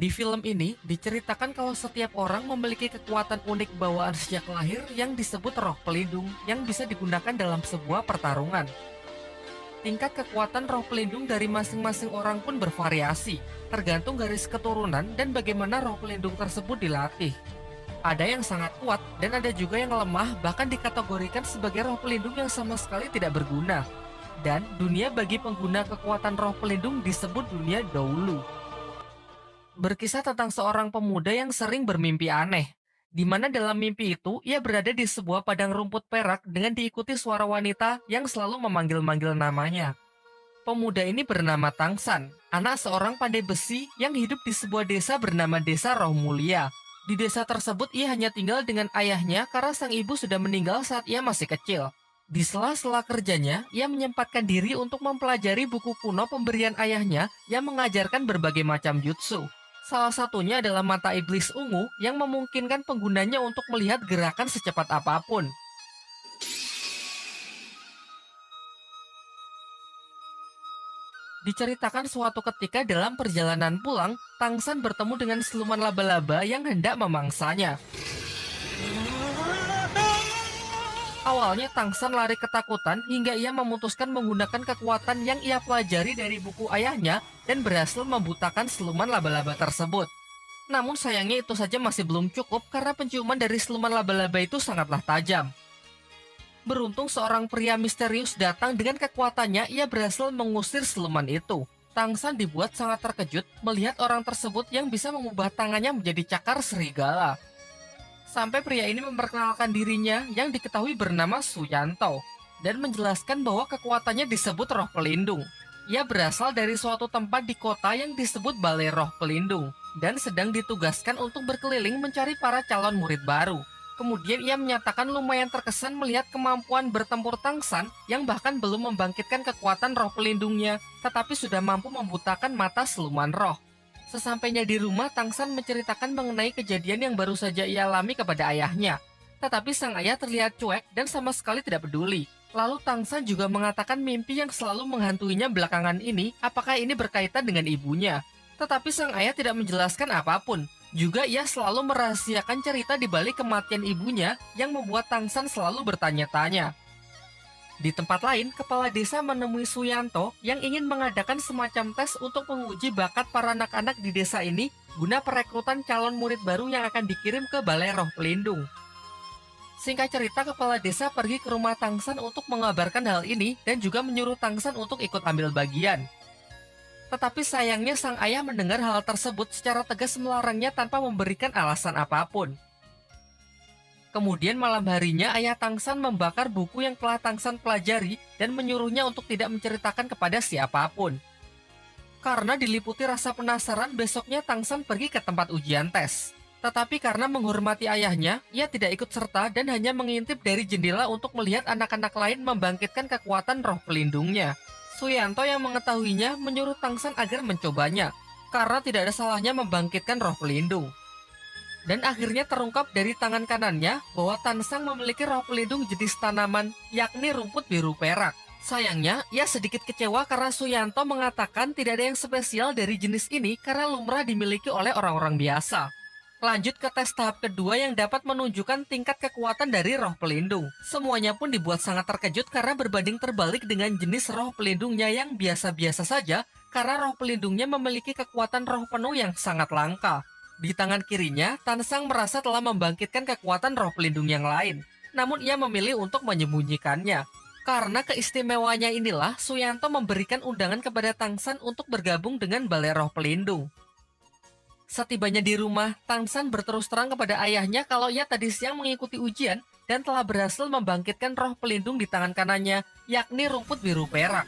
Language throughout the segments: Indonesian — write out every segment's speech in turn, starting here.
Di film ini diceritakan kalau setiap orang memiliki kekuatan unik bawaan sejak lahir yang disebut roh pelindung yang bisa digunakan dalam sebuah pertarungan. Tingkat kekuatan roh pelindung dari masing-masing orang pun bervariasi, tergantung garis keturunan dan bagaimana roh pelindung tersebut dilatih. Ada yang sangat kuat dan ada juga yang lemah, bahkan dikategorikan sebagai roh pelindung yang sama sekali tidak berguna. Dan dunia bagi pengguna kekuatan roh pelindung disebut dunia Doulu. Berkisah tentang seorang pemuda yang sering bermimpi aneh, di mana dalam mimpi itu ia berada di sebuah padang rumput perak dengan diikuti suara wanita yang selalu memanggil-manggil namanya. Pemuda ini bernama Tangsan, anak seorang pandai besi yang hidup di sebuah desa bernama Desa Roh Mulia. Di desa tersebut ia hanya tinggal dengan ayahnya karena sang ibu sudah meninggal saat ia masih kecil. Di sela-sela kerjanya, ia menyempatkan diri untuk mempelajari buku kuno pemberian ayahnya yang mengajarkan berbagai macam jutsu. Salah satunya adalah mata iblis ungu yang memungkinkan penggunanya untuk melihat gerakan secepat apapun. Diceritakan suatu ketika dalam perjalanan pulang, Tangsan bertemu dengan siluman laba-laba yang hendak memangsanya. Awalnya Tangsan lari ketakutan hingga ia memutuskan menggunakan kekuatan yang ia pelajari dari buku ayahnya dan berhasil membutakan siluman laba-laba tersebut. Namun sayangnya itu saja masih belum cukup karena penciuman dari siluman laba-laba itu sangatlah tajam. Beruntung seorang pria misterius datang dengan kekuatannya, ia berhasil mengusir siluman itu. Tangsan dibuat sangat terkejut melihat orang tersebut yang bisa mengubah tangannya menjadi cakar serigala. Sampai pria ini memperkenalkan dirinya yang diketahui bernama Suyanto dan menjelaskan bahwa kekuatannya disebut roh pelindung. Ia berasal dari suatu tempat di kota yang disebut Balai Roh Pelindung dan sedang ditugaskan untuk berkeliling mencari para calon murid baru. Kemudian ia menyatakan lumayan terkesan melihat kemampuan bertempur Tangsan yang bahkan belum membangkitkan kekuatan roh pelindungnya, tetapi sudah mampu membutakan mata siluman roh. Sesampainya di rumah, Tangsan menceritakan mengenai kejadian yang baru saja ia alami kepada ayahnya. Tetapi sang ayah terlihat cuek dan sama sekali tidak peduli. Lalu Tangsan juga mengatakan mimpi yang selalu menghantuinya belakangan ini, apakah ini berkaitan dengan ibunya. Tetapi sang ayah tidak menjelaskan apapun. Juga ia selalu merahasiakan cerita di balik kematian ibunya yang membuat Tangsan selalu bertanya-tanya. Di tempat lain, kepala desa menemui Suyanto yang ingin mengadakan semacam tes untuk menguji bakat para anak-anak di desa ini guna perekrutan calon murid baru yang akan dikirim ke Balai Roh Pelindung. Singkat cerita, kepala desa pergi ke rumah Tangsan untuk mengabarkan hal ini dan juga menyuruh Tangsan untuk ikut ambil bagian. Tetapi sayangnya sang ayah mendengar hal tersebut secara tegas melarangnya tanpa memberikan alasan apapun. Kemudian malam harinya ayah Tangsan membakar buku yang telah Tangsan pelajari dan menyuruhnya untuk tidak menceritakan kepada siapapun. Karena diliputi rasa penasaran, besoknya Tangsan pergi ke tempat ujian tes. Tetapi karena menghormati ayahnya, ia tidak ikut serta dan hanya mengintip dari jendela untuk melihat anak-anak lain membangkitkan kekuatan roh pelindungnya. Suyanto yang mengetahuinya menyuruh Tangsan agar mencobanya, karena tidak ada salahnya membangkitkan roh pelindung. Dan akhirnya terungkap dari tangan kanannya bahwa Tansang memiliki roh pelindung jenis tanaman, yakni rumput biru perak. Sayangnya, ia sedikit kecewa karena Suyanto mengatakan tidak ada yang spesial dari jenis ini karena lumrah dimiliki oleh orang-orang biasa. Lanjut ke tes tahap kedua yang dapat menunjukkan tingkat kekuatan dari roh pelindung. Semuanya pun dibuat sangat terkejut karena berbanding terbalik dengan jenis roh pelindungnya yang biasa-biasa saja karena roh pelindungnya memiliki kekuatan roh penuh yang sangat langka. Di tangan kirinya, Tansang merasa telah membangkitkan kekuatan roh pelindung yang lain. Namun ia memilih untuk menyembunyikannya. Karena keistimewanya inilah, Suyanto memberikan undangan kepada Tangsan untuk bergabung dengan Balai Roh Pelindung. Setibanya di rumah, Tangsan berterus terang kepada ayahnya kalau ia tadi siang mengikuti ujian dan telah berhasil membangkitkan roh pelindung di tangan kanannya, yakni rumput biru perak.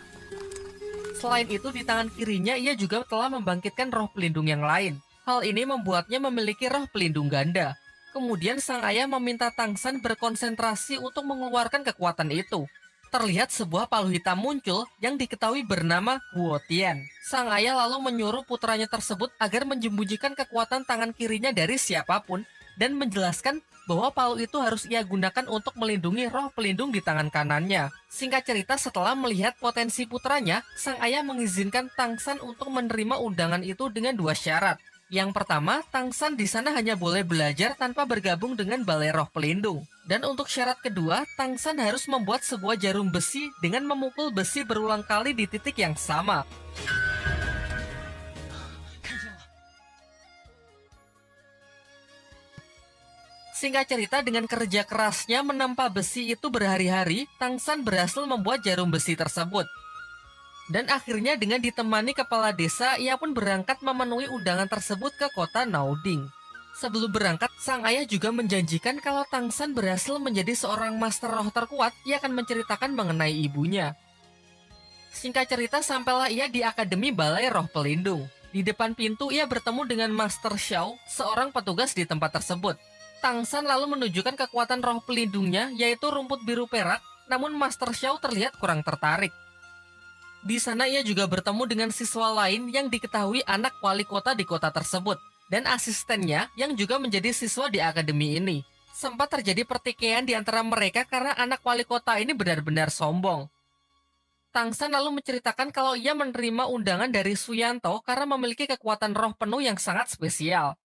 Selain itu, di tangan kirinya ia juga telah membangkitkan roh pelindung yang lain. Hal ini membuatnya memiliki roh pelindung ganda. Kemudian sang ayah meminta Tangsan berkonsentrasi untuk mengeluarkan kekuatan itu. Terlihat sebuah palu hitam muncul yang diketahui bernama Guotian. Sang ayah lalu menyuruh putranya tersebut agar menyembunyikan kekuatan tangan kirinya dari siapapun dan menjelaskan bahwa palu itu harus ia gunakan untuk melindungi roh pelindung di tangan kanannya. Singkat cerita, setelah melihat potensi putranya, sang ayah mengizinkan Tangsan untuk menerima undangan itu dengan dua syarat. Yang pertama, Tangsan di sana hanya boleh belajar tanpa bergabung dengan Balai Roh Pelindung. Dan untuk syarat kedua, Tangsan harus membuat sebuah jarum besi dengan memukul besi berulang kali di titik yang sama. Singkat cerita, dengan kerja kerasnya menempa besi itu berhari-hari, Tangsan berhasil membuat jarum besi tersebut. Dan akhirnya dengan ditemani kepala desa, ia pun berangkat memenuhi undangan tersebut ke kota Naoding. Sebelum berangkat, sang ayah juga menjanjikan kalau Tangsan berhasil menjadi seorang master roh terkuat, ia akan menceritakan mengenai ibunya. Singkat cerita, sampailah ia di Akademi Balai Roh Pelindung. Di depan pintu, ia bertemu dengan Master Xiao, seorang petugas di tempat tersebut. Tangsan lalu menunjukkan kekuatan roh pelindungnya, yaitu rumput biru perak, namun Master Xiao terlihat kurang tertarik. Di sana ia juga bertemu dengan siswa lain yang diketahui anak wali kota di kota tersebut, dan asistennya yang juga menjadi siswa di akademi ini. Sempat terjadi pertikaian di antara mereka karena anak wali kota ini benar-benar sombong. Tangsan lalu menceritakan kalau ia menerima undangan dari Suyanto karena memiliki kekuatan roh penuh yang sangat spesial.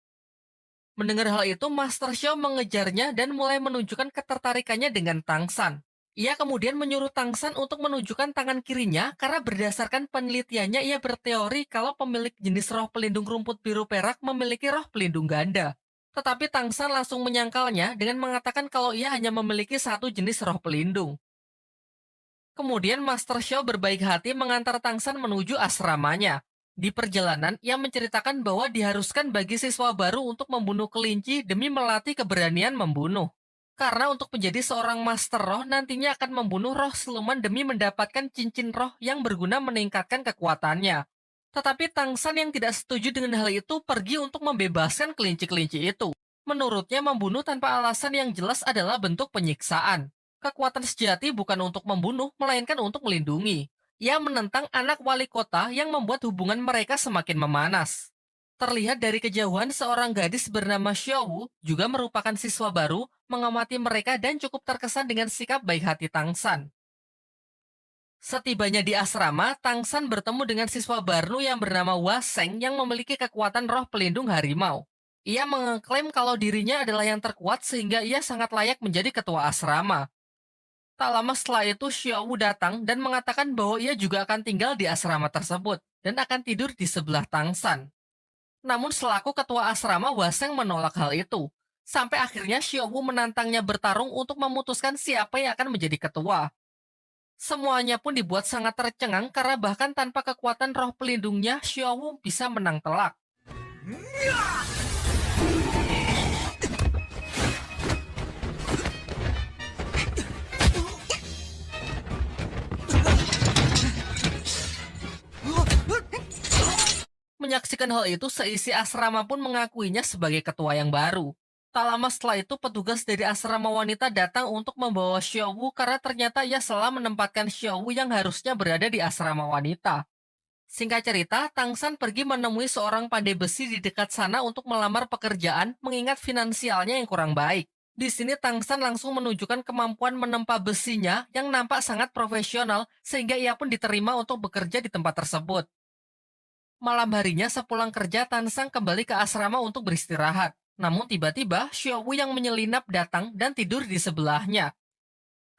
Mendengar hal itu, Master Xiao mengejarnya dan mulai menunjukkan ketertarikannya dengan Tangsan. Ia kemudian menyuruh Tangsan untuk menunjukkan tangan kirinya karena berdasarkan penelitiannya ia berteori kalau pemilik jenis roh pelindung rumput biru perak memiliki roh pelindung ganda. Tetapi Tangsan langsung menyangkalnya dengan mengatakan kalau ia hanya memiliki satu jenis roh pelindung. Kemudian Master Xiao berbaik hati mengantar Tangsan menuju asramanya. Di perjalanan, ia menceritakan bahwa diharuskan bagi siswa baru untuk membunuh kelinci demi melatih keberanian membunuh. Karena untuk menjadi seorang master roh nantinya akan membunuh roh siluman demi mendapatkan cincin roh yang berguna meningkatkan kekuatannya. Tetapi Tangsan yang tidak setuju dengan hal itu pergi untuk membebaskan kelinci-kelinci itu. Menurutnya membunuh tanpa alasan yang jelas adalah bentuk penyiksaan. Kekuatan sejati bukan untuk membunuh, melainkan untuk melindungi. Ia menentang anak wali kota yang membuat hubungan mereka semakin memanas. Terlihat dari kejauhan seorang gadis bernama Xiaowu juga merupakan siswa baru, mengamati mereka dan cukup terkesan dengan sikap baik hati Tangsan. Setibanya di asrama, Tangsan bertemu dengan siswa baru yang bernama Waseng yang memiliki kekuatan roh pelindung harimau. Ia mengklaim kalau dirinya adalah yang terkuat sehingga ia sangat layak menjadi ketua asrama. Tak lama setelah itu, Xiaowu datang dan mengatakan bahwa ia juga akan tinggal di asrama tersebut dan akan tidur di sebelah Tangsan. Namun selaku ketua asrama, Waseng menolak hal itu. Sampai akhirnya Xiaowu menantangnya bertarung untuk memutuskan siapa yang akan menjadi ketua. Semuanya pun dibuat sangat tercengang karena bahkan tanpa kekuatan roh pelindungnya, Xiaowu bisa menang telak. Menyaksikan hal itu, seisi asrama pun mengakuinya sebagai ketua yang baru. Tak lama setelah itu, petugas dari asrama wanita datang untuk membawa Xiaowu karena ternyata ia salah menempatkan Xiaowu yang harusnya berada di asrama wanita. Singkat cerita, Tangsan pergi menemui seorang pandai besi di dekat sana untuk melamar pekerjaan mengingat finansialnya yang kurang baik. Di sini Tangsan langsung menunjukkan kemampuan menempa besinya yang nampak sangat profesional sehingga ia pun diterima untuk bekerja di tempat tersebut. Malam harinya sepulang kerja, Tansang kembali ke asrama untuk beristirahat. Namun tiba-tiba, Xiaowu yang menyelinap datang dan tidur di sebelahnya.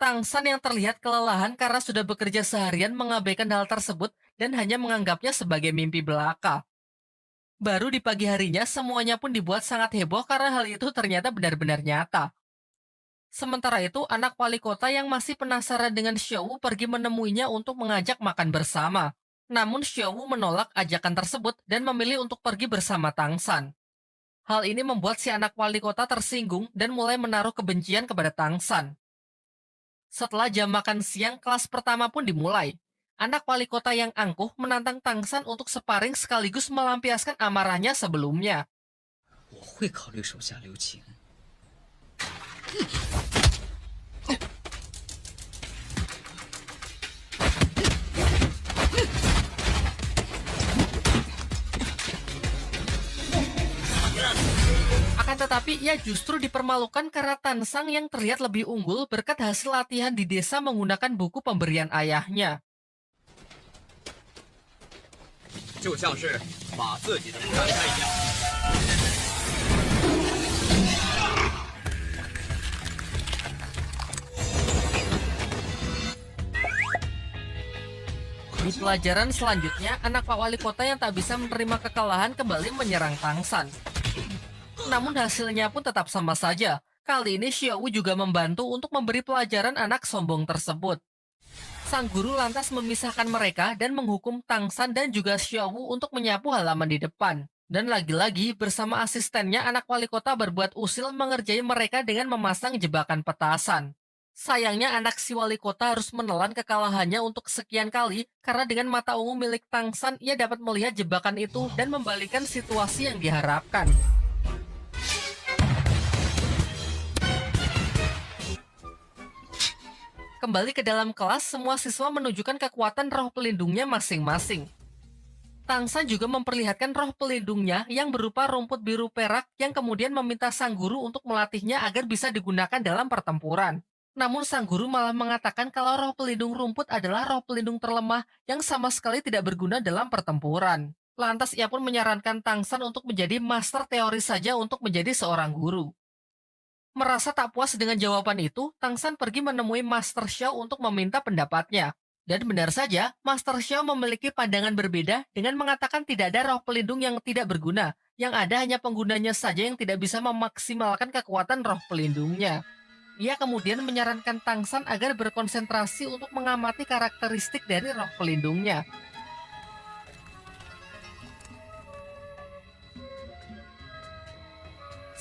Tangsan yang terlihat kelelahan karena sudah bekerja seharian mengabaikan hal tersebut dan hanya menganggapnya sebagai mimpi belaka. Baru di pagi harinya, semuanya pun dibuat sangat heboh karena hal itu ternyata benar-benar nyata. Sementara itu, anak wali kota yang masih penasaran dengan Xiaowu pergi menemuinya untuk mengajak makan bersama. Namun Xiaowu menolak ajakan tersebut dan memilih untuk pergi bersama Tangsan. Hal ini membuat si anak wali kota tersinggung dan mulai menaruh kebencian kepada Tangsan. Setelah jam makan siang, kelas pertama pun dimulai. Anak wali kota yang angkuh menantang Tangsan untuk sparring sekaligus melampiaskan amarahnya sebelumnya. 我会考虑手下留情。Akan tetapi ia justru dipermalukan karena Tansang yang terlihat lebih unggul berkat hasil latihan di desa menggunakan buku pemberian ayahnya. 就像是把自己的不敢看一样。Pelajaran selanjutnya, anak Pak Wali Kota yang tak bisa menerima kekalahan kembali menyerang Tang San. Namun hasilnya pun tetap sama saja. Kali ini Xiao Wu juga membantu untuk memberi pelajaran anak sombong tersebut. Sang guru lantas memisahkan mereka dan menghukum Tang San dan juga Xiao Wu untuk menyapu halaman di depan. Dan lagi-lagi bersama asistennya anak wali kota berbuat usil mengerjai mereka dengan memasang jebakan petasan. Sayangnya anak si wali kota harus menelan kekalahannya untuk sekian kali karena dengan mata ungu milik Tang San ia dapat melihat jebakan itu dan membalikan situasi yang diharapkan. Kembali ke dalam kelas, semua siswa menunjukkan kekuatan roh pelindungnya masing-masing. Tang San juga memperlihatkan roh pelindungnya yang berupa rumput biru perak yang kemudian meminta sang guru untuk melatihnya agar bisa digunakan dalam pertempuran. Namun sang guru malah mengatakan kalau roh pelindung rumput adalah roh pelindung terlemah yang sama sekali tidak berguna dalam pertempuran. Lantas ia pun menyarankan Tang San untuk menjadi master teori saja untuk menjadi seorang guru. Merasa tak puas dengan jawaban itu, Tang San pergi menemui Master Xiao untuk meminta pendapatnya. Dan benar saja, Master Xiao memiliki pandangan berbeda dengan mengatakan tidak ada roh pelindung yang tidak berguna, yang ada hanya penggunanya saja yang tidak bisa memaksimalkan kekuatan roh pelindungnya. Ia kemudian menyarankan Tang San agar berkonsentrasi untuk mengamati karakteristik dari roh pelindungnya.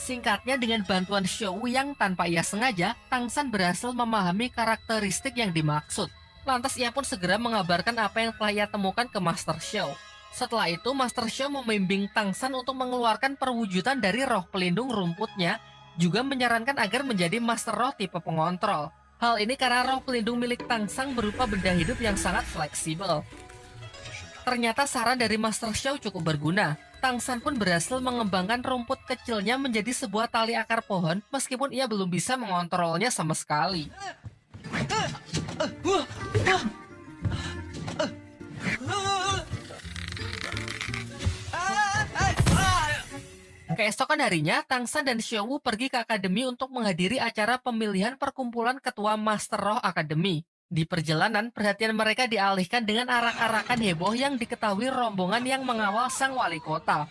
Singkatnya, dengan bantuan Xiao Wu yang tanpa ia sengaja, Tang San berhasil memahami karakteristik yang dimaksud. Lantas ia pun segera mengabarkan apa yang telah ia temukan ke Master Xiao. Setelah itu, Master Xiao membimbing Tang San untuk mengeluarkan perwujudan dari roh pelindung rumputnya, juga menyarankan agar menjadi Master Roh tipe pengontrol. Hal ini karena roh pelindung milik Tang San berupa benda hidup yang sangat fleksibel. Ternyata saran dari Master Xiao cukup berguna. Tang San pun berhasil mengembangkan rumput kecilnya menjadi sebuah tali akar pohon meskipun ia belum bisa mengontrolnya sama sekali. Keesokan harinya, Tang San dan Xiao Wu pergi ke akademi untuk menghadiri acara pemilihan perkumpulan ketua Master Roh Akademi. Di perjalanan, perhatian mereka dialihkan dengan arak-arakan heboh yang diketahui rombongan yang mengawal sang wali kota.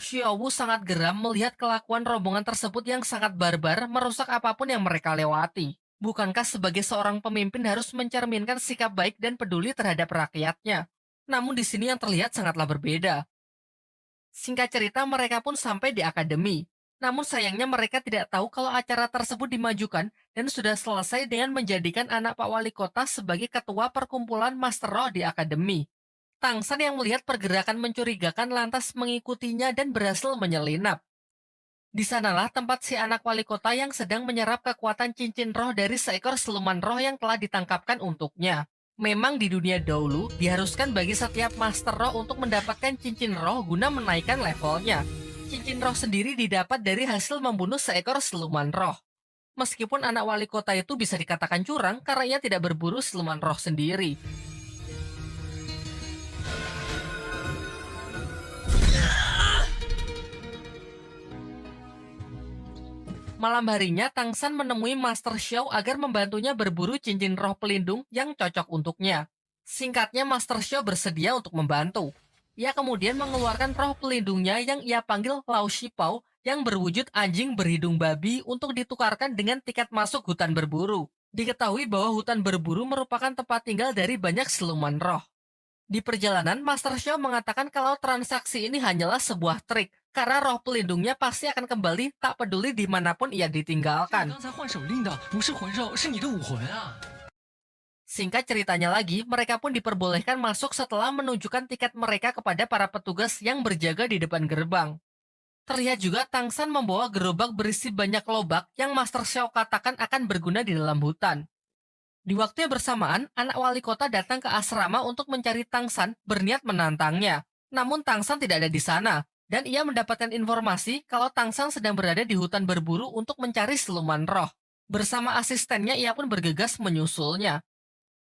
Xiao Wu sangat geram melihat kelakuan rombongan tersebut yang sangat barbar merusak apapun yang mereka lewati. Bukankah sebagai seorang pemimpin harus mencerminkan sikap baik dan peduli terhadap rakyatnya? Namun di sini yang terlihat sangatlah berbeda. Singkat cerita, mereka pun sampai di akademi. Namun sayangnya mereka tidak tahu kalau acara tersebut dimajukan dan sudah selesai dengan menjadikan anak Pak Wali Kota sebagai ketua perkumpulan Master Roh di akademi. Tang San yang melihat pergerakan mencurigakan lantas mengikutinya dan berhasil menyelinap. Di sanalah tempat si anak wali kota yang sedang menyerap kekuatan cincin roh dari seekor siluman roh yang telah ditangkapkan untuknya. Memang di dunia dahulu, diharuskan bagi setiap master roh untuk mendapatkan cincin roh guna menaikkan levelnya. Cincin roh sendiri didapat dari hasil membunuh seekor siluman roh. Meskipun anak wali kota itu bisa dikatakan curang karena ia tidak berburu siluman roh sendiri. Malam harinya, Tang San menemui Master Xiao agar membantunya berburu cincin roh pelindung yang cocok untuknya. Singkatnya, Master Xiao bersedia untuk membantu. Ia kemudian mengeluarkan roh pelindungnya yang ia panggil Lao Shipao yang berwujud anjing berhidung babi untuk ditukarkan dengan tiket masuk hutan berburu. Diketahui bahwa hutan berburu merupakan tempat tinggal dari banyak siluman roh. Di perjalanan, Master Xiao mengatakan kalau transaksi ini hanyalah sebuah trik, karena roh pelindungnya pasti akan kembali tak peduli dimanapun ia ditinggalkan. Singkat ceritanya lagi, mereka pun diperbolehkan masuk setelah menunjukkan tiket mereka kepada para petugas yang berjaga di depan gerbang. Terlihat juga Tang San membawa gerobak berisi banyak lobak yang Master Xiao katakan akan berguna di dalam hutan. Di waktu yang bersamaan, anak wali kota datang ke asrama untuk mencari Tang San berniat menantangnya. Namun Tang San tidak ada di sana, dan ia mendapatkan informasi kalau Tang San sedang berada di hutan berburu untuk mencari siluman roh. Bersama asistennya ia pun bergegas menyusulnya.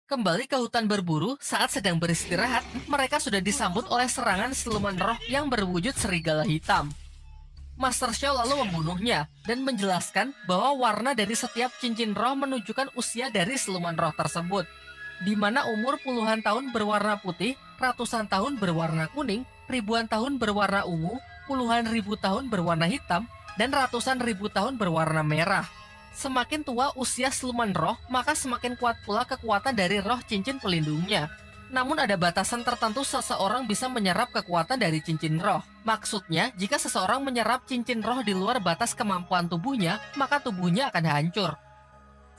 Kembali ke hutan berburu, saat sedang beristirahat, mereka sudah disambut oleh serangan siluman roh yang berwujud serigala hitam. Master Xiao lalu membunuhnya dan menjelaskan bahwa warna dari setiap cincin roh menunjukkan usia dari siluman roh tersebut. di mana umur puluhan tahun berwarna putih, ratusan tahun berwarna kuning, ribuan tahun berwarna ungu, puluhan ribu tahun berwarna hitam, dan ratusan ribu tahun berwarna merah. Semakin tua usia siluman roh, maka semakin kuat pula kekuatan dari roh cincin pelindungnya. Namun ada batasan tertentu seseorang bisa menyerap kekuatan dari cincin roh. Maksudnya, jika seseorang menyerap cincin roh di luar batas kemampuan tubuhnya, maka tubuhnya akan hancur.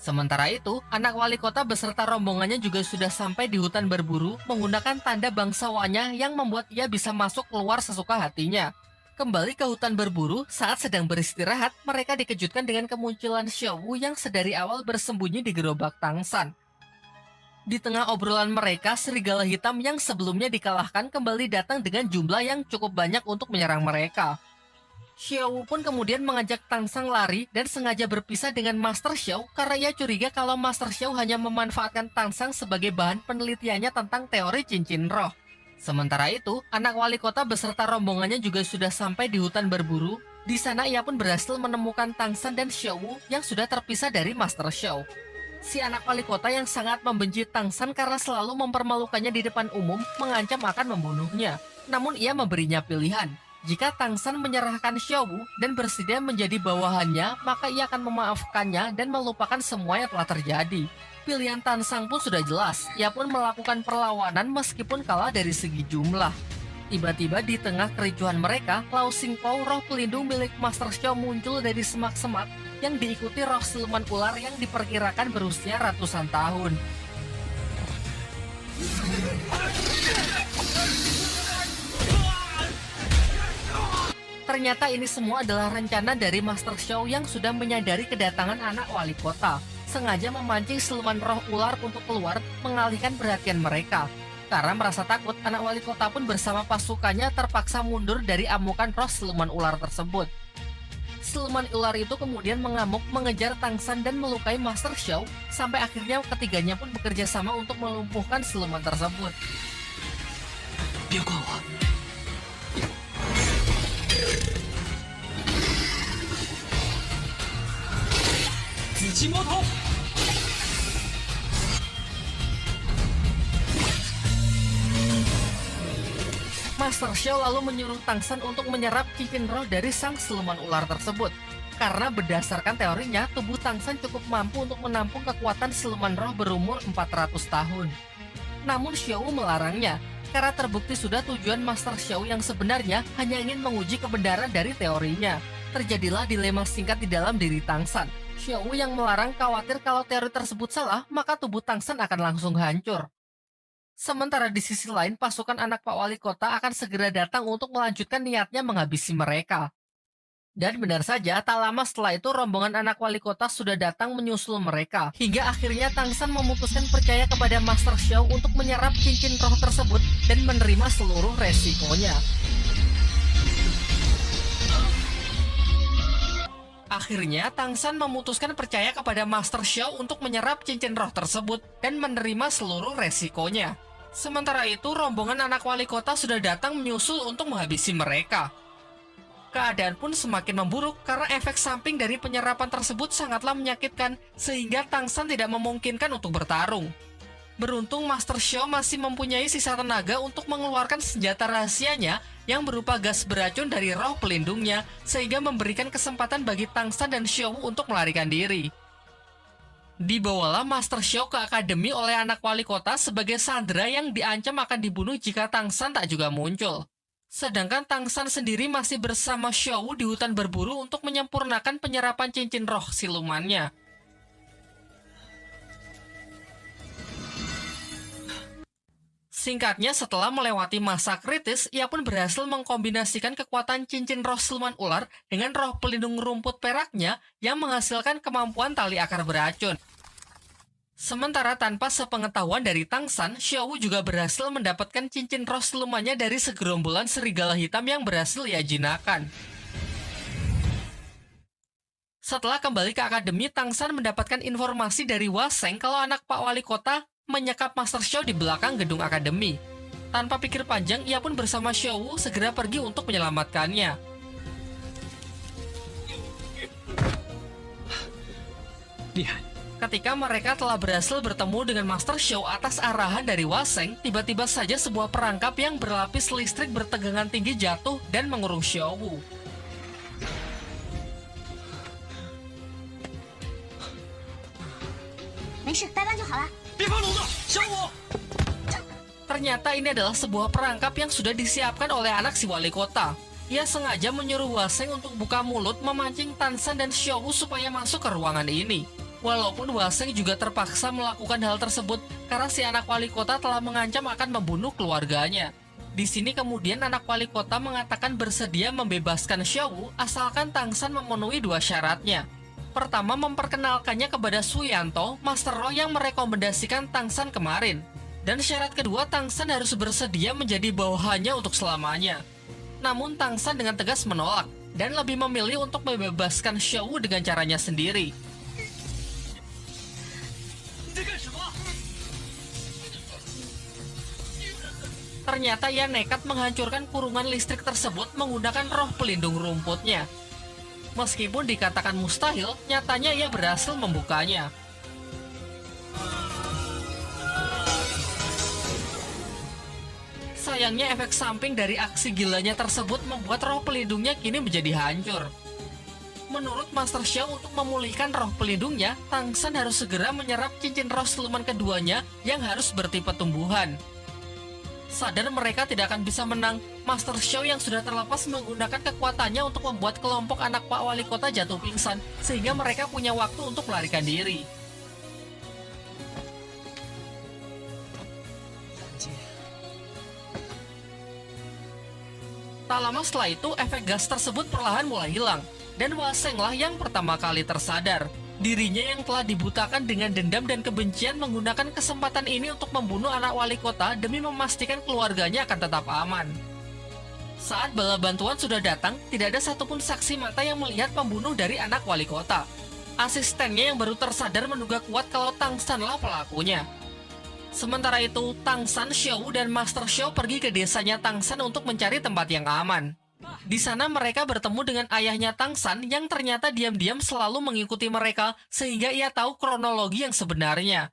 Sementara itu, anak wali kota beserta rombongannya juga sudah sampai di hutan berburu menggunakan tanda bangsawannya yang membuat ia bisa masuk keluar sesuka hatinya. Kembali ke hutan berburu, saat sedang beristirahat, mereka dikejutkan dengan kemunculan Xiao Wu yang sedari awal bersembunyi di gerobak Tang San. Di tengah obrolan mereka, serigala hitam yang sebelumnya dikalahkan kembali datang dengan jumlah yang cukup banyak untuk menyerang mereka. Xiao Wu pun kemudian mengajak Tang San lari dan sengaja berpisah dengan Master Xiao karena ia curiga kalau Master Xiao hanya memanfaatkan Tang San sebagai bahan penelitiannya tentang teori cincin roh. Sementara itu, anak wali kota beserta rombongannya juga sudah sampai di hutan berburu. Di sana ia pun berhasil menemukan Tang San dan Xiao Wu yang sudah terpisah dari Master Xiao. Si anak wali kota yang sangat membenci Tang San karena selalu mempermalukannya di depan umum mengancam akan membunuhnya. Namun ia memberinya pilihan. Jika Tang San menyerahkan Xiao Wu dan bersedia menjadi bawahannya, maka ia akan memaafkannya dan melupakan semua yang telah terjadi. Pilihan Tan Sang pun sudah jelas, ia pun melakukan perlawanan meskipun kalah dari segi jumlah. Tiba-tiba di tengah kericuhan mereka, Lao Xingpao, roh pelindung milik Master Xiao muncul dari semak-semak yang diikuti roh siluman ular yang diperkirakan berusia ratusan tahun. Ternyata ini semua adalah rencana dari Master Xiao yang sudah menyadari kedatangan anak wali kota. Sengaja memancing siluman roh ular untuk keluar, mengalihkan perhatian mereka. Karena merasa takut, anak wali kota pun bersama pasukannya terpaksa mundur dari amukan roh siluman ular tersebut. Siluman ular itu kemudian mengamuk mengejar Tang San dan melukai Master Xiao, sampai akhirnya ketiganya pun bekerja sama untuk melumpuhkan siluman tersebut. 别管我！ 紫极魔头！ Master Xiao lalu menyuruh Tang San untuk menyerap cincin roh dari sang siluman ular tersebut. Karena berdasarkan teorinya, tubuh Tang San cukup mampu untuk menampung kekuatan siluman roh berumur 400 tahun. Namun Xiao Wu melarangnya, karena terbukti sudah tujuan Master Xiao yang sebenarnya hanya ingin menguji kebenaran dari teorinya. Terjadilah dilema singkat di dalam diri Tang San. Xiao Wu yang melarang khawatir kalau teori tersebut salah, maka tubuh Tang San akan langsung hancur. Sementara di sisi lain, pasukan anak Pak Wali Kota akan segera datang untuk melanjutkan niatnya menghabisi mereka. Dan benar saja, tak lama setelah itu rombongan anak wali kota sudah datang menyusul mereka. Hingga akhirnya Tang San memutuskan percaya kepada Master Xiao untuk menyerap cincin roh tersebut dan menerima seluruh resikonya. Akhirnya, Tang San memutuskan percaya kepada Master Xiao untuk menyerap cincin roh tersebut dan menerima seluruh resikonya. Sementara itu, rombongan anak wali kota sudah datang menyusul untuk menghabisi mereka. Keadaan pun semakin memburuk karena efek samping dari penyerapan tersebut sangatlah menyakitkan, sehingga Tang San tidak memungkinkan untuk bertarung. Beruntung Master Xiao masih mempunyai sisa tenaga untuk mengeluarkan senjata rahasianya yang berupa gas beracun dari roh pelindungnya, sehingga memberikan kesempatan bagi Tang San dan Xiao Wu untuk melarikan diri. Dibawalah Master Xiao ke akademi oleh anak wali kota sebagai sandera yang diancam akan dibunuh jika Tang San tak juga muncul. Sedangkan Tang San sendiri masih bersama Xiao Wu di hutan berburu untuk menyempurnakan penyerapan cincin roh silumannya. Singkatnya, setelah melewati masa kritis, ia pun berhasil mengkombinasikan kekuatan cincin roh siluman ular dengan roh pelindung rumput peraknya yang menghasilkan kemampuan tali akar beracun. Sementara tanpa sepengetahuan dari Tang San, Xiao Wu juga berhasil mendapatkan cincin roh silumannya dari segerombolan serigala hitam yang berhasil ia jinakan. Setelah kembali ke akademi, Tang San mendapatkan informasi dari Hua Sheng kalau anak Pak Wali Kota menyekap Master Xiao di belakang gedung akademi. Tanpa pikir panjang, ia pun bersama Xiao Wu segera pergi untuk menyelamatkannya. Ketika mereka telah berhasil bertemu dengan Master Xiao atas arahan dari Waseng, tiba-tiba saja sebuah perangkap yang berlapis listrik bertegangan tinggi jatuh dan mengurung Xiao Wu. 没事，待完就好了。 别发笼子，小五！ Ternyata ini adalah sebuah perangkap yang sudah disiapkan oleh anak si wali kota. Ia sengaja menyuruh Waseng untuk buka mulut memancing Tansan dan Xiao Wu supaya masuk ke ruangan ini. Walaupun Waseng juga terpaksa melakukan hal tersebut karena si anak wali kota telah mengancam akan membunuh keluarganya. Di sini kemudian anak wali kota mengatakan bersedia membebaskan Xiao Wu asalkan Tangsan memenuhi dua syaratnya. Pertama, memperkenalkannya kepada Suyanto, Master Roh yang merekomendasikan Tangsan kemarin. Dan syarat kedua, Tangsan harus bersedia menjadi bawahannya untuk selamanya. Namun Tangsan dengan tegas menolak dan lebih memilih untuk membebaskan Xiao Wu dengan caranya sendiri. 你在干什么？ Ternyata ia nekat menghancurkan kurungan listrik tersebut menggunakan roh pelindung rumputnya. Meskipun dikatakan mustahil, nyatanya ia berhasil membukanya. Sayangnya efek samping dari aksi gilanya tersebut membuat roh pelindungnya kini menjadi hancur. Menurut Master Xiao, untuk memulihkan roh pelindungnya, Tangsan harus segera menyerap cincin roh siluman keduanya yang harus bertipe tumbuhan. Sadar mereka tidak akan bisa menang, Master Xiao yang sudah terlepas menggunakan kekuatannya untuk membuat kelompok anak Pak Wali Kota jatuh pingsan, sehingga mereka punya waktu untuk melarikan diri. Tak lama setelah itu, efek gas tersebut perlahan mulai hilang, dan Wasenglah yang pertama kali tersadar. Dirinya yang telah dibutakan dengan dendam dan kebencian menggunakan kesempatan ini untuk membunuh anak wali kota demi memastikan keluarganya akan tetap aman. Saat bala bantuan sudah datang, tidak ada satupun saksi mata yang melihat pembunuh dari anak wali kota. Asistennya yang baru tersadar menduga kuat kalau Tangsanlah pelakunya. Sementara itu, Tangsan, Xiao Wu, dan Master Xiao pergi ke desanya Tangsan untuk mencari tempat yang aman. Di sana mereka bertemu dengan ayahnya Tangsan yang ternyata diam-diam selalu mengikuti mereka sehingga ia tahu kronologi yang sebenarnya.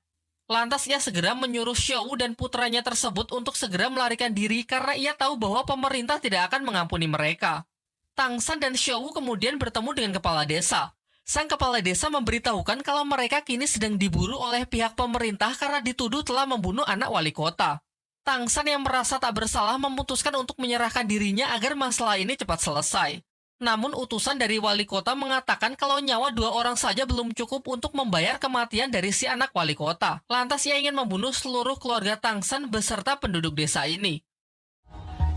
Lantas ia segera menyuruh Xiao Wu dan putranya tersebut untuk segera melarikan diri karena ia tahu bahwa pemerintah tidak akan mengampuni mereka. Tangsan dan Xiao Wu kemudian bertemu dengan kepala desa. Sang kepala desa memberitahukan kalau mereka kini sedang diburu oleh pihak pemerintah karena dituduh telah membunuh anak wali kota. Tangsan yang merasa tak bersalah memutuskan untuk menyerahkan dirinya agar masalah ini cepat selesai. Namun utusan dari wali kota mengatakan kalau nyawa 2 orang saja belum cukup untuk membayar kematian dari si anak wali kota. Lantas ia ingin membunuh seluruh keluarga Tangsan beserta penduduk desa ini.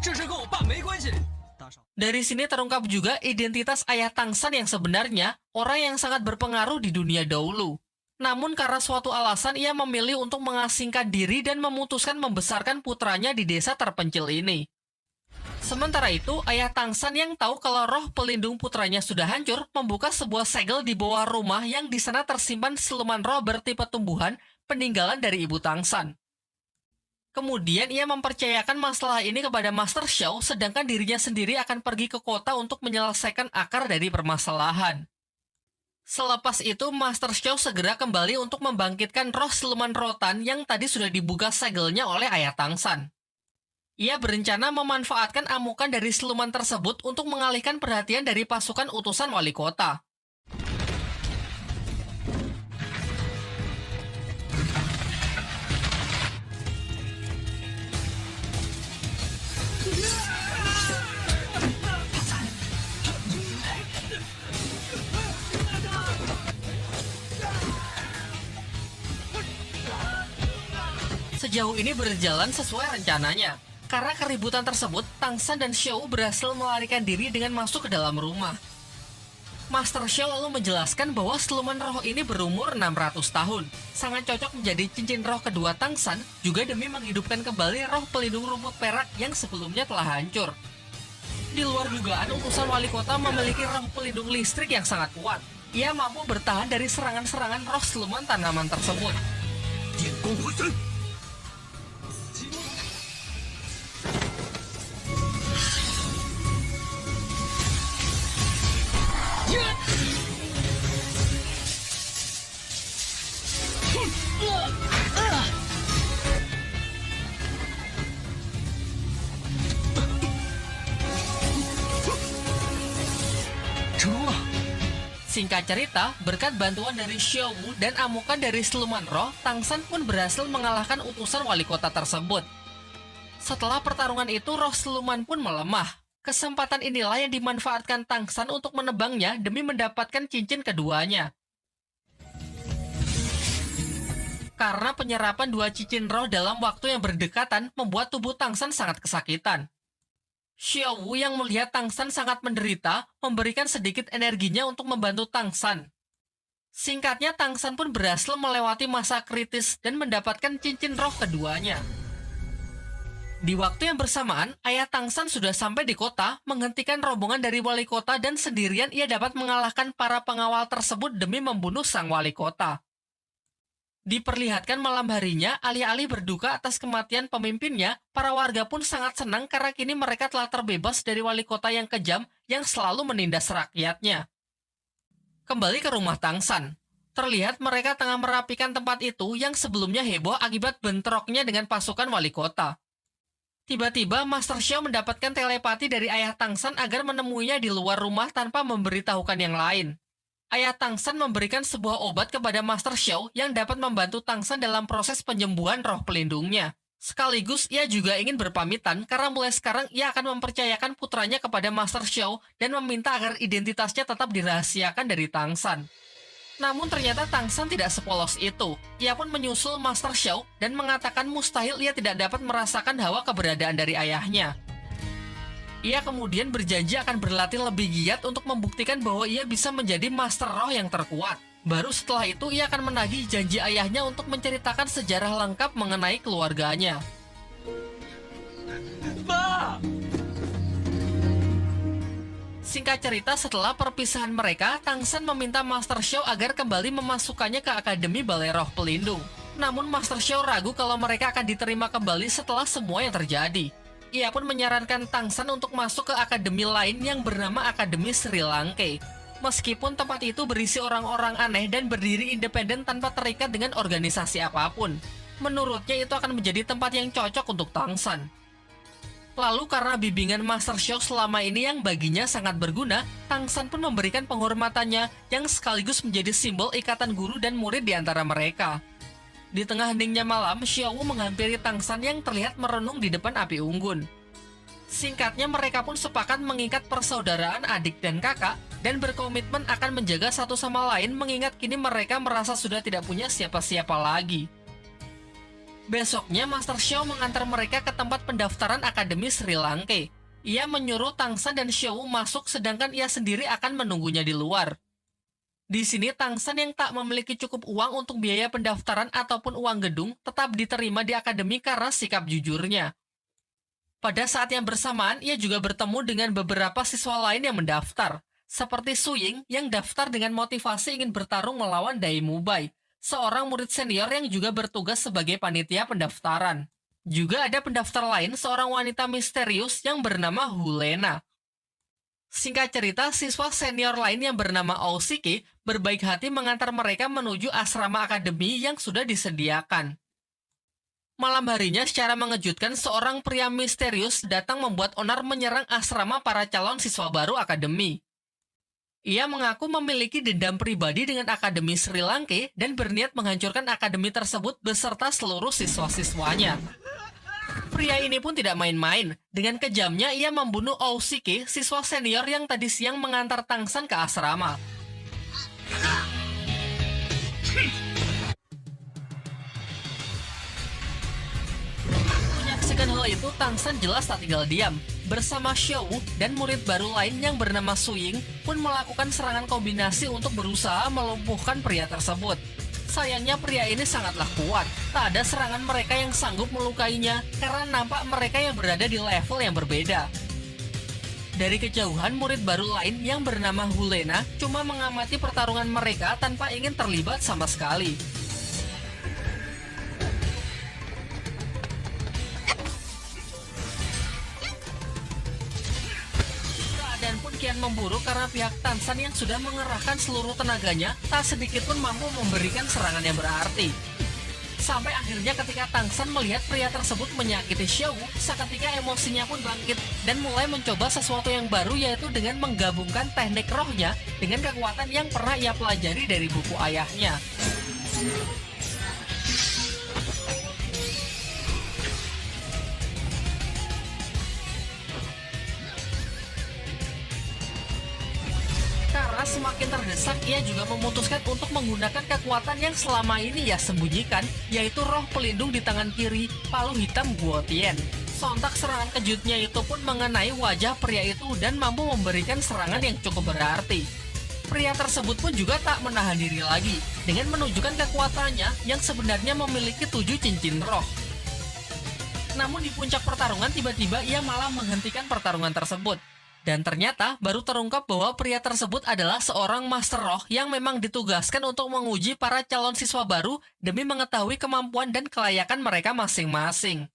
这事跟我爸没关系。大少， Dari sini terungkap juga identitas ayah Tangsan yang sebenarnya, orang yang sangat berpengaruh di dunia dahulu. Namun karena suatu alasan ia memilih untuk mengasingkan diri dan memutuskan membesarkan putranya di desa terpencil ini. Sementara itu, ayah Tangsan yang tahu kalau roh pelindung putranya sudah hancur, membuka sebuah segel di bawah rumah yang di sana tersimpan siluman roh bertipe tumbuhan peninggalan dari ibu Tangsan. Kemudian ia mempercayakan masalah ini kepada Master Xiao, sedangkan dirinya sendiri akan pergi ke kota untuk menyelesaikan akar dari permasalahan. Selepas itu, Master Xiao segera kembali untuk membangkitkan roh siluman rotan yang tadi sudah dibuka segelnya oleh ayah Tangsan. Ia berencana memanfaatkan amukan dari siluman tersebut untuk mengalihkan perhatian dari pasukan utusan wali kota. Sejauh ini berjalan sesuai rencananya. Karena keributan tersebut, Tangsan dan Xiao berhasil melarikan diri dengan masuk ke dalam rumah. Master Xiao lalu menjelaskan bahwa siluman roh ini berumur 600 tahun. Sangat cocok menjadi cincin roh kedua Tangsan, juga demi menghidupkan kembali roh pelindung rumput perak yang sebelumnya telah hancur. Di luar dugaan, utusan wali kota memiliki roh pelindung listrik yang sangat kuat. Ia mampu bertahan dari serangan-serangan roh siluman tanaman tersebut. 电光回旋。 Setelah Singkat cerita, berkat bantuan dari Xiao Wu dan amukan dari siluman roh, Tang San pun berhasil mengalahkan utusan wali kota tersebut. Setelah pertarungan itu, roh siluman pun melemah. Kesempatan inilah yang dimanfaatkan Tang San untuk menebangnya demi mendapatkan cincin keduanya. Karena penyerapan dua cincin roh dalam waktu yang berdekatan membuat tubuh Tang San sangat kesakitan. Xiao Wu yang melihat Tang San sangat menderita, memberikan sedikit energinya untuk membantu Tang San. Singkatnya, Tang San pun berhasil melewati masa kritis dan mendapatkan cincin roh keduanya. Di waktu yang bersamaan, ayah Tang San sudah sampai di kota, menghentikan rombongan dari wali kota dan sendirian ia dapat mengalahkan para pengawal tersebut demi membunuh sang wali kota. Diperlihatkan malam harinya, alih-alih berduka atas kematian pemimpinnya, para warga pun sangat senang karena kini mereka telah terbebas dari wali kota yang kejam yang selalu menindas rakyatnya. Kembali ke rumah Tang San. Terlihat mereka tengah merapikan tempat itu yang sebelumnya heboh akibat bentroknya dengan pasukan wali kota. Tiba-tiba, Master Xiao mendapatkan telepati dari ayah Tang San agar menemuinya di luar rumah tanpa memberitahukan yang lain. Ayah Tang San memberikan sebuah obat kepada Master Xiao yang dapat membantu Tang San dalam proses penyembuhan roh pelindungnya. Sekaligus, ia juga ingin berpamitan karena mulai sekarang ia akan mempercayakan putranya kepada Master Xiao dan meminta agar identitasnya tetap dirahasiakan dari Tang San. Namun ternyata Tang San tidak sepolos itu. Ia pun menyusul Master Xiao dan mengatakan mustahil ia tidak dapat merasakan hawa keberadaan dari ayahnya. Ia kemudian berjanji akan berlatih lebih giat untuk membuktikan bahwa ia bisa menjadi Master Roh yang terkuat. Baru setelah itu ia akan menagih janji ayahnya untuk menceritakan sejarah lengkap mengenai keluarganya. Pa! Singkat cerita, setelah perpisahan mereka, Tang San meminta Master Xiao agar kembali memasukkannya ke Akademi Balai Roh Pelindung. Namun Master Xiao ragu kalau mereka akan diterima kembali setelah semua yang terjadi. Ia pun menyarankan Tang San untuk masuk ke akademi lain yang bernama Akademi Sri Lanka. Meskipun tempat itu berisi orang-orang aneh dan berdiri independen tanpa terikat dengan organisasi apapun. Menurutnya itu akan menjadi tempat yang cocok untuk Tang San. Lalu karena bimbingan Master Xiao selama ini yang baginya sangat berguna, Tang San pun memberikan penghormatannya yang sekaligus menjadi simbol ikatan guru dan murid di antara mereka. Di tengah heningnya malam, Xiao Wu menghampiri Tang San yang terlihat merenung di depan api unggun. Singkatnya, mereka pun sepakat mengikat persaudaraan adik dan kakak dan berkomitmen akan menjaga satu sama lain mengingat kini mereka merasa sudah tidak punya siapa-siapa lagi. Besoknya, Master Xiao mengantar mereka ke tempat pendaftaran Akademi Sri Lanka. Ia menyuruh Tang San dan Xiao Wu masuk sedangkan ia sendiri akan menunggunya di luar. Di sini, Tang San yang tak memiliki cukup uang untuk biaya pendaftaran ataupun uang gedung tetap diterima di akademi karena sikap jujurnya. Pada saat yang bersamaan, ia juga bertemu dengan beberapa siswa lain yang mendaftar, seperti Su Ying yang daftar dengan motivasi ingin bertarung melawan Dai Mubai, seorang murid senior yang juga bertugas sebagai panitia pendaftaran. Juga ada pendaftar lain, seorang wanita misterius yang bernama Hulena. Singkat cerita, siswa senior lain yang bernama Ousiki berbaik hati mengantar mereka menuju asrama akademi yang sudah disediakan. Malam harinya, secara mengejutkan, seorang pria misterius datang membuat onar menyerang asrama para calon siswa baru akademi. Ia mengaku memiliki dendam pribadi dengan Akademi Sri Lanka dan berniat menghancurkan akademi tersebut beserta seluruh siswa-siswanya. Pria ini pun tidak main-main. Dengan kejamnya, ia membunuh Ousiki, siswa senior yang tadi siang mengantar Tang San ke asrama. Menyaksikan hal itu, Tang San jelas tak tinggal diam. Bersama Xiao Wu dan murid baru lain yang bernama Su Ying pun melakukan serangan kombinasi untuk berusaha melumpuhkan pria tersebut. Sayangnya pria ini sangatlah kuat. Tak ada serangan mereka yang sanggup melukainya karena nampak mereka yang berada di level yang berbeda. Dari kejauhan, murid baru lain yang bernama Hulena cuma mengamati pertarungan mereka tanpa ingin terlibat sama sekali. Keadaan pun kian memburuk karena pihak Tang San yang sudah mengerahkan seluruh tenaganya tak sedikit pun mampu memberikan serangan yang berarti. Sampai akhirnya ketika Tang San melihat pria tersebut menyakiti Xiao Wu, seketika emosinya pun bangkit dan mulai mencoba sesuatu yang baru, yaitu dengan menggabungkan teknik rohnya dengan kekuatan yang pernah ia pelajari dari buku ayahnya. Karena semakin terdesak, ia juga memutuskan untuk menggunakan kekuatan yang selama ini ia sembunyikan, yaitu roh pelindung di tangan kiri, palu hitam Guotian. Sontak serangan kejutnya itu pun mengenai wajah pria itu dan mampu memberikan serangan yang cukup berarti. Pria tersebut pun juga tak menahan diri lagi, dengan menunjukkan kekuatannya yang sebenarnya memiliki 7 cincin roh. Namun di puncak pertarungan tiba-tiba ia malah menghentikan pertarungan tersebut. Dan ternyata baru terungkap bahwa pria tersebut adalah seorang master roh yang memang ditugaskan untuk menguji para calon siswa baru demi mengetahui kemampuan dan kelayakan mereka masing-masing.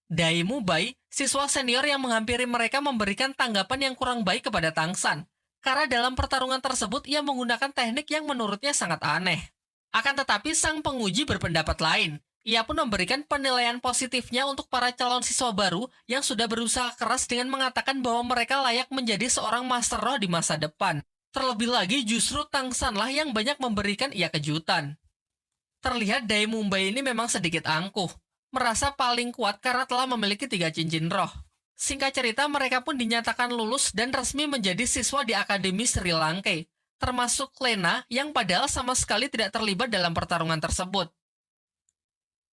Dai Mubai, siswa senior yang menghampiri mereka, memberikan tanggapan yang kurang baik kepada Tang San. Karena dalam pertarungan tersebut ia menggunakan teknik yang menurutnya sangat aneh. Akan tetapi sang penguji berpendapat lain. Ia pun memberikan penilaian positifnya untuk para calon siswa baru yang sudah berusaha keras dengan mengatakan bahwa mereka layak menjadi seorang master roh di masa depan. Terlebih lagi justru Tang San lah yang banyak memberikan ia kejutan. Terlihat Dai Mubai ini memang sedikit angkuh, merasa paling kuat karena telah memiliki 3 cincin roh. Singkat cerita, mereka pun dinyatakan lulus dan resmi menjadi siswa di Akademi Sri Lanka, termasuk Lena yang padahal sama sekali tidak terlibat dalam pertarungan tersebut.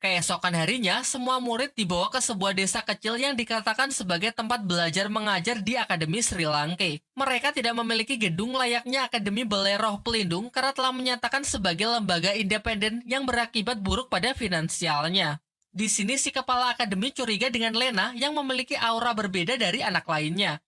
Keesokan harinya, semua murid dibawa ke sebuah desa kecil yang dikatakan sebagai tempat belajar mengajar di Akademi Sri Lanka. Mereka tidak memiliki gedung layaknya Akademi Balai Roh Pelindung karena telah menyatakan sebagai lembaga independen yang berakibat buruk pada finansialnya. Di sini si kepala akademi curiga dengan Lena yang memiliki aura berbeda dari anak lainnya.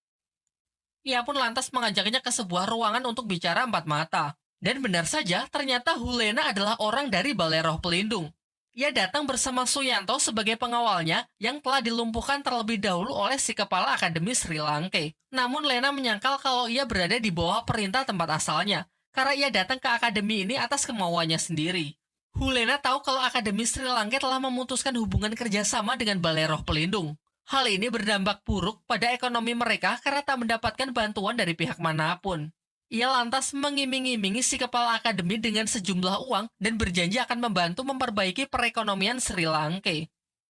Ia pun lantas mengajaknya ke sebuah ruangan untuk bicara empat mata. Dan benar saja, ternyata Hulena adalah orang dari Balai Roh Pelindung. Ia datang bersama Suyanto sebagai pengawalnya yang telah dilumpuhkan terlebih dahulu oleh si kepala Akademi Sri Lanka. Namun Lena menyangkal kalau ia berada di bawah perintah tempat asalnya, karena ia datang ke akademi ini atas kemauannya sendiri. Hulena tahu kalau Akademi Sri Lanka telah memutuskan hubungan kerjasama dengan Balai Roh Pelindung. Hal ini berdampak buruk pada ekonomi mereka karena tak mendapatkan bantuan dari pihak manapun. Ia lantas mengiming-imingi si kepala akademi dengan sejumlah uang dan berjanji akan membantu memperbaiki perekonomian Sri Lanka.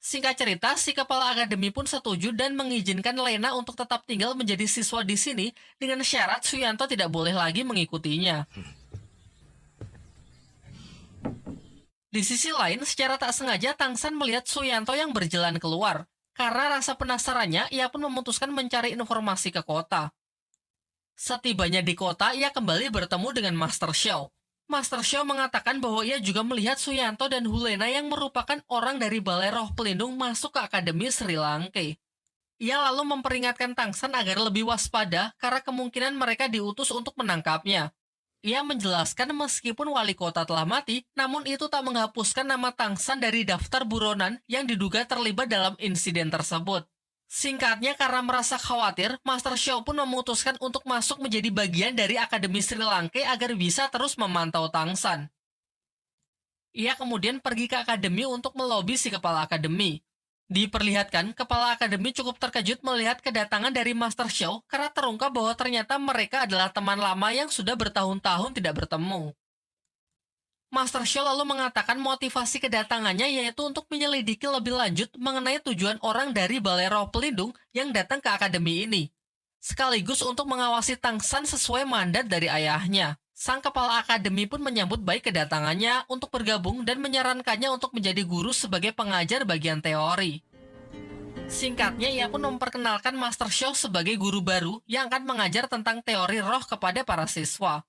Singkat cerita, si kepala akademi pun setuju dan mengizinkan Lena untuk tetap tinggal menjadi siswa di sini dengan syarat Suyanto tidak boleh lagi mengikutinya. Di sisi lain, secara tak sengaja Tang San melihat Suyanto yang berjalan keluar. Karena rasa penasarannya, ia pun memutuskan mencari informasi ke kota. Setibanya di kota, ia kembali bertemu dengan Master Xiao. Master Xiao mengatakan bahwa ia juga melihat Suyanto dan Hulena yang merupakan orang dari Balai Roh Pelindung masuk ke Akademi Sri Lanka. Ia lalu memperingatkan Tang San agar lebih waspada karena kemungkinan mereka diutus untuk menangkapnya. Ia menjelaskan meskipun wali kota telah mati, namun itu tak menghapuskan nama Tang San dari daftar buronan yang diduga terlibat dalam insiden tersebut. Singkatnya, karena merasa khawatir, Master Xiao pun memutuskan untuk masuk menjadi bagian dari Akademi Sri Lanka agar bisa terus memantau Tang San. Ia kemudian pergi ke akademi untuk melobi si kepala akademi. Diperlihatkan, kepala akademi cukup terkejut melihat kedatangan dari Master Xiao karena terungkap bahwa ternyata mereka adalah teman lama yang sudah bertahun-tahun tidak bertemu. Master Xiao lalu mengatakan motivasi kedatangannya yaitu untuk menyelidiki lebih lanjut mengenai tujuan orang dari Balai Roh Pelindung yang datang ke akademi ini. Sekaligus untuk mengawasi Tang San sesuai mandat dari ayahnya. Sang kepala akademi pun menyambut baik kedatangannya untuk bergabung dan menyarankannya untuk menjadi guru sebagai pengajar bagian teori. Singkatnya, ia pun memperkenalkan Master Xiao sebagai guru baru yang akan mengajar tentang teori roh kepada para siswa.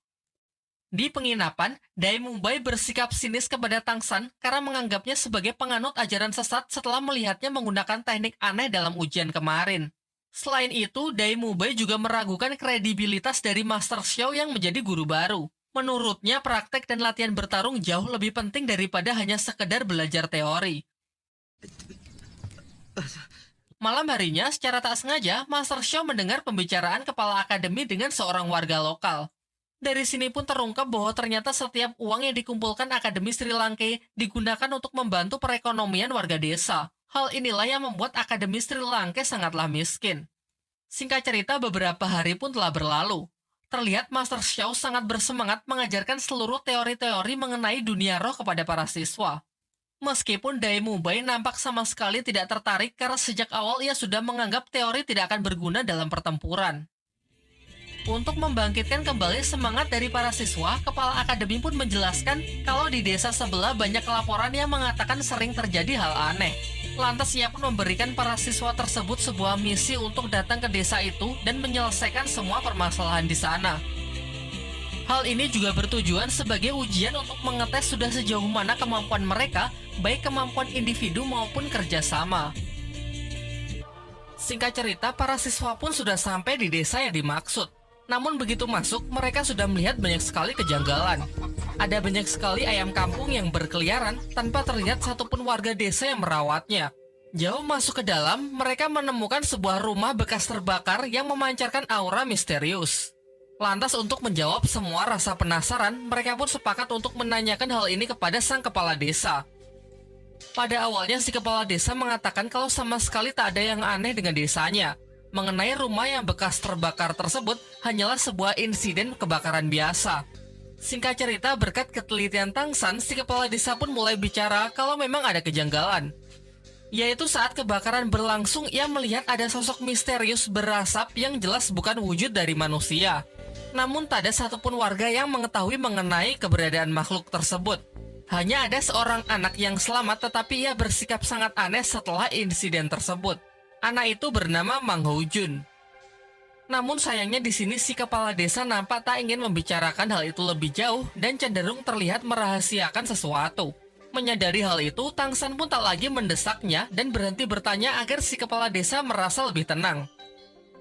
Di penginapan, Dai Mubai bersikap sinis kepada Tang San karena menganggapnya sebagai penganut ajaran sesat setelah melihatnya menggunakan teknik aneh dalam ujian kemarin. Selain itu, Dai Mubai juga meragukan kredibilitas dari Master Xiao yang menjadi guru baru. Menurutnya, praktek dan latihan bertarung jauh lebih penting daripada hanya sekedar belajar teori. Malam harinya, secara tak sengaja, Master Xiao mendengar pembicaraan kepala akademi dengan seorang warga lokal. Dari sini pun terungkap bahwa ternyata setiap uang yang dikumpulkan Akademi Sri Lanka digunakan untuk membantu perekonomian warga desa. Hal inilah yang membuat Akademi Sri Lanka sangatlah miskin. Singkat cerita, beberapa hari pun telah berlalu. Terlihat Master Xiao sangat bersemangat mengajarkan seluruh teori-teori mengenai dunia roh kepada para siswa. Meskipun Dai Mubai nampak sama sekali tidak tertarik karena sejak awal ia sudah menganggap teori tidak akan berguna dalam pertempuran. Untuk membangkitkan kembali semangat dari para siswa, kepala akademi pun menjelaskan kalau di desa sebelah banyak laporan yang mengatakan sering terjadi hal aneh. Lantas ia pun memberikan para siswa tersebut sebuah misi untuk datang ke desa itu dan menyelesaikan semua permasalahan di sana. Hal ini juga bertujuan sebagai ujian untuk mengetes sudah sejauh mana kemampuan mereka, baik kemampuan individu maupun kerjasama. Singkat cerita, para siswa pun sudah sampai di desa yang dimaksud. Namun begitu masuk, mereka sudah melihat banyak sekali kejanggalan. Ada banyak sekali ayam kampung yang berkeliaran tanpa terlihat satupun warga desa yang merawatnya. Jauh masuk ke dalam, mereka menemukan sebuah rumah bekas terbakar yang memancarkan aura misterius. Lantas untuk menjawab semua rasa penasaran, mereka pun sepakat untuk menanyakan hal ini kepada sang kepala desa. Pada awalnya si kepala desa mengatakan kalau sama sekali tak ada yang aneh dengan desanya. Mengenai rumah yang bekas terbakar tersebut hanyalah sebuah insiden kebakaran biasa. Singkat cerita, berkat ketelitian Tangsan, si kepala desa pun mulai bicara kalau memang ada kejanggalan. Yaitu saat kebakaran berlangsung, ia melihat ada sosok misterius berasap yang jelas bukan wujud dari manusia. Namun tak ada satupun warga yang mengetahui mengenai keberadaan makhluk tersebut. Hanya ada seorang anak yang selamat, tetapi ia bersikap sangat aneh setelah insiden tersebut. Anak itu bernama Mang Ho Jun. Namun sayangnya di sini si kepala desa nampak tak ingin membicarakan hal itu lebih jauh dan cenderung terlihat merahasiakan sesuatu. Menyadari hal itu, Tangsan pun tak lagi mendesaknya dan berhenti bertanya agar si kepala desa merasa lebih tenang.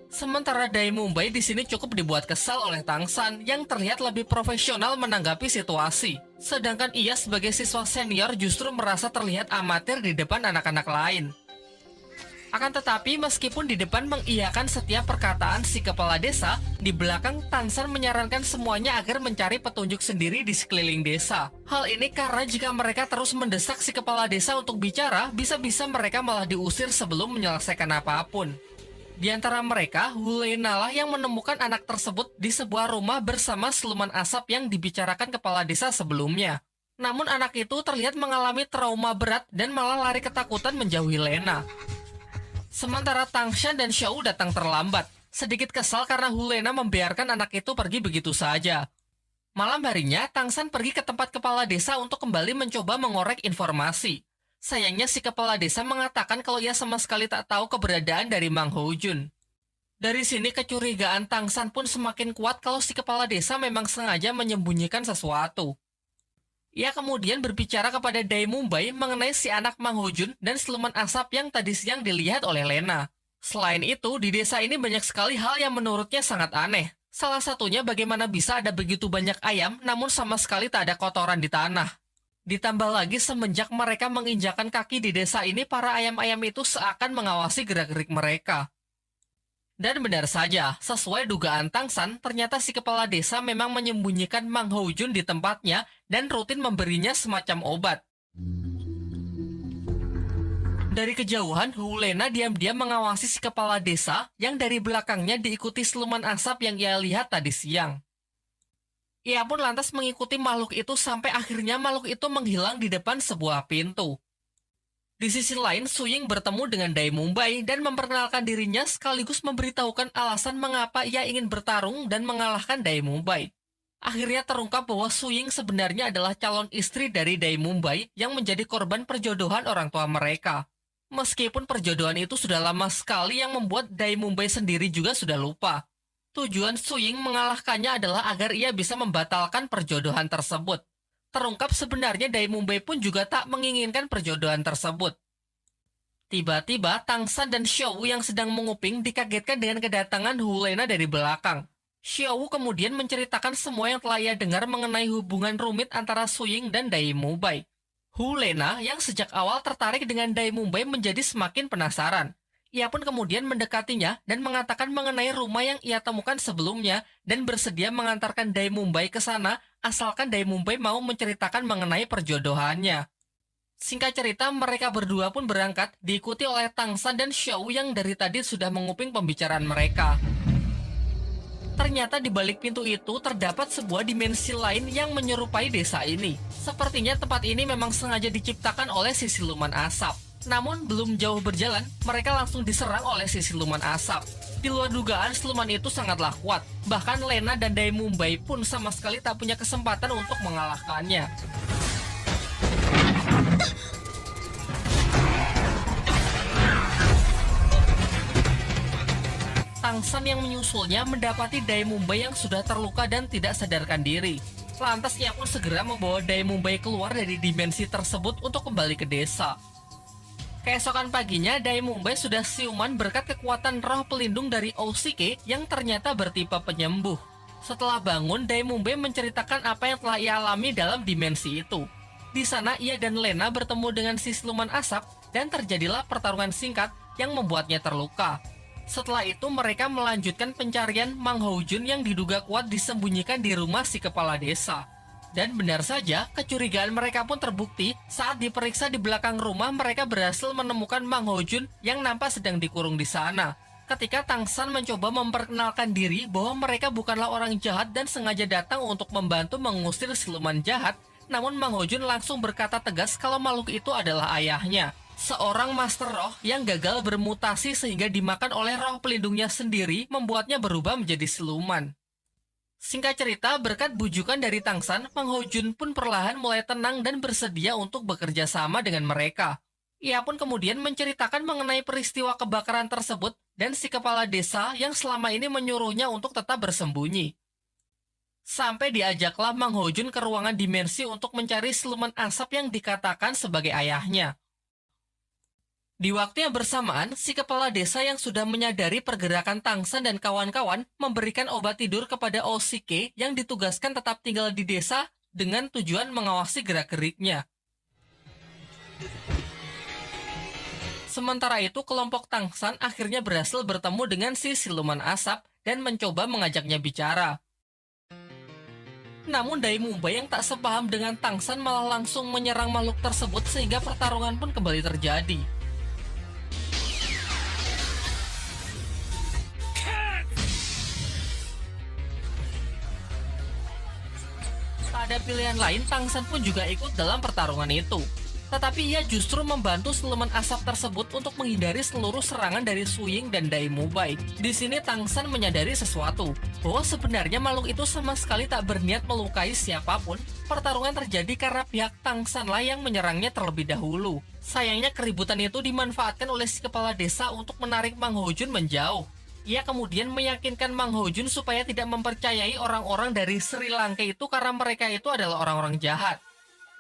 Sementara Dai Mubai di sini cukup dibuat kesal oleh Tangsan yang terlihat lebih profesional menanggapi situasi. Sedangkan ia sebagai siswa senior justru merasa terlihat amatir di depan anak-anak lain. Akan tetapi, meskipun di depan mengiyakan setiap perkataan si kepala desa, di belakang Tangsan menyarankan semuanya agar mencari petunjuk sendiri di sekeliling desa. Hal ini karena jika mereka terus mendesak si kepala desa untuk bicara, bisa-bisa mereka malah diusir sebelum menyelesaikan apapun. Di antara mereka, Hulena lah yang menemukan anak tersebut di sebuah rumah bersama siluman asap yang dibicarakan kepala desa sebelumnya. Namun anak itu terlihat mengalami trauma berat dan malah lari ketakutan menjauhi Lena. Sementara Tangshan dan Xiao datang terlambat, sedikit kesal karena Hulena membiarkan anak itu pergi begitu saja. Malam harinya, Tangsan pergi ke tempat kepala desa untuk kembali mencoba mengorek informasi. Sayangnya si kepala desa mengatakan kalau ia sama sekali tak tahu keberadaan dari Mang Ho Jun. Dari sini kecurigaan Tangsan pun semakin kuat kalau si kepala desa memang sengaja menyembunyikan sesuatu. Ia kemudian berbicara kepada Dai Mubai mengenai si anak Mang Ho Jun dan siluman asap yang tadi siang dilihat oleh Lena. Selain itu, di desa ini banyak sekali hal yang menurutnya sangat aneh. Salah satunya bagaimana bisa ada begitu banyak ayam namun sama sekali tak ada kotoran di tanah. Ditambah lagi semenjak mereka menginjakan kaki di desa ini, para ayam-ayam itu seakan mengawasi gerak-gerik mereka. Dan benar saja, sesuai dugaan Tangsan, ternyata si kepala desa memang menyembunyikan Mang Ho Jun di tempatnya dan rutin memberinya semacam obat. Dari kejauhan, Hulena diam-diam mengawasi si kepala desa yang dari belakangnya diikuti siluman asap yang ia lihat tadi siang. Ia pun lantas mengikuti makhluk itu sampai akhirnya makhluk itu menghilang di depan sebuah pintu. Di sisi lain, Suying bertemu dengan Dai Mubai dan memperkenalkan dirinya sekaligus memberitahukan alasan mengapa ia ingin bertarung dan mengalahkan Dai Mubai. Akhirnya terungkap bahwa Suying sebenarnya adalah calon istri dari Dai Mubai yang menjadi korban perjodohan orang tua mereka. Meskipun perjodohan itu sudah lama sekali yang membuat Dai Mubai sendiri juga sudah lupa. Tujuan Suying mengalahkannya adalah agar ia bisa membatalkan perjodohan tersebut. Terungkap sebenarnya Dai Mubai pun juga tak menginginkan perjodohan tersebut. Tiba-tiba Tangsan dan Xiao yang sedang menguping dikagetkan dengan kedatangan Hulena dari belakang. Xiao kemudian menceritakan semua yang telah ia dengar mengenai hubungan rumit antara Suying dan Dai Mubai. Hulena yang sejak awal tertarik dengan Dai Mubai menjadi semakin penasaran. Ia pun kemudian mendekatinya dan mengatakan mengenai rumah yang ia temukan sebelumnya dan bersedia mengantarkan Dai Mumbai ke sana asalkan Dai Mumbai mau menceritakan mengenai perjodohannya. Singkat cerita, mereka berdua pun berangkat diikuti oleh Tang San dan Xiao yang dari tadi sudah menguping pembicaraan mereka. Ternyata di balik pintu itu terdapat sebuah dimensi lain yang menyerupai desa ini. Sepertinya tempat ini memang sengaja diciptakan oleh si siluman asap. Namun belum jauh berjalan, mereka langsung diserang oleh si siluman asap. Di luar dugaan, siluman itu sangatlah kuat. Bahkan Lena dan Dai Mumbai pun sama sekali tak punya kesempatan untuk mengalahkannya. Tang San yang menyusulnya mendapati Dai Mumbai yang sudah terluka dan tidak sadarkan diri. Lantas ia pun segera membawa Dai Mumbai keluar dari dimensi tersebut untuk kembali ke desa. Keesokan paginya, Dai Mumbai sudah siuman berkat kekuatan roh pelindung dari Oshike yang ternyata bertipe penyembuh. Setelah bangun, Dai Mumbai menceritakan apa yang telah ia alami dalam dimensi itu. Di sana, ia dan Lena bertemu dengan si siluman asap dan terjadilah pertarungan singkat yang membuatnya terluka. Setelah itu, mereka melanjutkan pencarian Mang Hojun yang diduga kuat disembunyikan di rumah si kepala desa. Dan benar saja, kecurigaan mereka pun terbukti saat diperiksa di belakang rumah mereka berhasil menemukan Mang Hojun yang nampak sedang dikurung di sana. Ketika Tang San mencoba memperkenalkan diri bahwa mereka bukanlah orang jahat dan sengaja datang untuk membantu mengusir siluman jahat, namun Mang Hojun langsung berkata tegas kalau makhluk itu adalah ayahnya. Seorang master roh yang gagal bermutasi sehingga dimakan oleh roh pelindungnya sendiri membuatnya berubah menjadi siluman. Singkat cerita, berkat bujukan dari Tang San, Mang Hojun pun perlahan mulai tenang dan bersedia untuk bekerja sama dengan mereka. Ia pun kemudian menceritakan mengenai peristiwa kebakaran tersebut dan si kepala desa yang selama ini menyuruhnya untuk tetap bersembunyi. Sampai diajaklah Mang Hojun ke ruangan dimensi untuk mencari siluman asap yang dikatakan sebagai ayahnya. Di waktu yang bersamaan, si kepala desa yang sudah menyadari pergerakan Tang San dan kawan-kawan memberikan obat tidur kepada Oshike yang ditugaskan tetap tinggal di desa dengan tujuan mengawasi gerak-geriknya. Sementara itu, kelompok Tang San akhirnya berhasil bertemu dengan si siluman asap dan mencoba mengajaknya bicara. Namun Dai Mumbai yang tak sepaham dengan Tang San malah langsung menyerang makhluk tersebut sehingga pertarungan pun kembali terjadi. Tak ada pilihan lain, Tang San pun juga ikut dalam pertarungan itu. Tetapi ia justru membantu siluman asap tersebut untuk menghindari seluruh serangan dari Su Ying dan Dai Mumbai. Di sini Tang San menyadari sesuatu, bahwa sebenarnya makhluk itu sama sekali tak berniat melukai siapapun. Pertarungan terjadi karena pihak Tang San lah yang menyerangnya terlebih dahulu. Sayangnya keributan itu dimanfaatkan oleh si kepala desa untuk menarik Mang Hojun menjauh. Ia kemudian meyakinkan Mang Hojun supaya tidak mempercayai orang-orang dari Sri Lanka itu karena mereka itu adalah orang-orang jahat.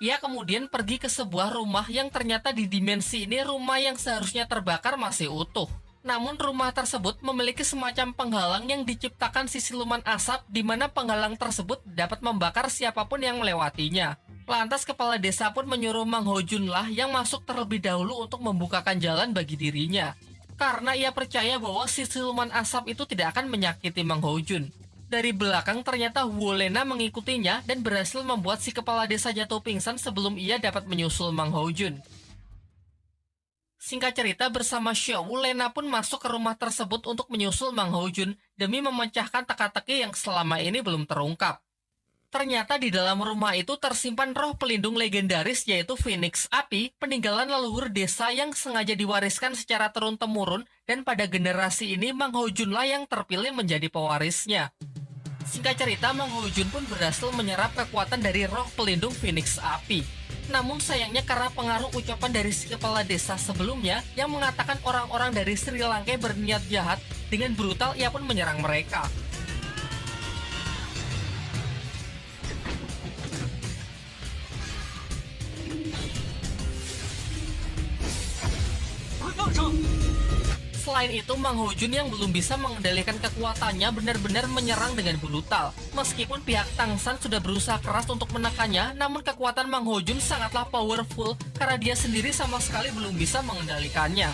Ia kemudian pergi ke sebuah rumah yang ternyata di dimensi ini rumah yang seharusnya terbakar masih utuh. Namun rumah tersebut memiliki semacam penghalang yang diciptakan si siluman asap di mana penghalang tersebut dapat membakar siapapun yang melewatinya. Lantas kepala desa pun menyuruh Mang Hojun lah yang masuk terlebih dahulu untuk membukakan jalan bagi dirinya. Karena ia percaya bahwa si siluman asap itu tidak akan menyakiti Mang Hojun. Dari belakang ternyata Wu Lena mengikutinya dan berhasil membuat si kepala desa jatuh pingsan sebelum ia dapat menyusul Mang Hojun. Singkat cerita, bersama Xiao, Lena pun masuk ke rumah tersebut untuk menyusul Mang Hojun demi memecahkan teka-teki yang selama ini belum terungkap. Ternyata di dalam rumah itu tersimpan roh pelindung legendaris yaitu Phoenix Api, peninggalan leluhur desa yang sengaja diwariskan secara turun-temurun dan pada generasi ini Mang Hojun lah yang terpilih menjadi pewarisnya. Singkat cerita, Mang Hojun pun berhasil menyerap kekuatan dari roh pelindung Phoenix Api. Namun sayangnya karena pengaruh ucapan dari si kepala desa sebelumnya yang mengatakan orang-orang dari Sri Lanka berniat jahat, dengan brutal ia pun menyerang mereka. Selain itu, Mang Hojun yang belum bisa mengendalikan kekuatannya benar-benar menyerang dengan brutal. Meskipun pihak Tang San sudah berusaha keras untuk menekannya, namun kekuatan Mang Hojun sangatlah powerful karena dia sendiri sama sekali belum bisa mengendalikannya.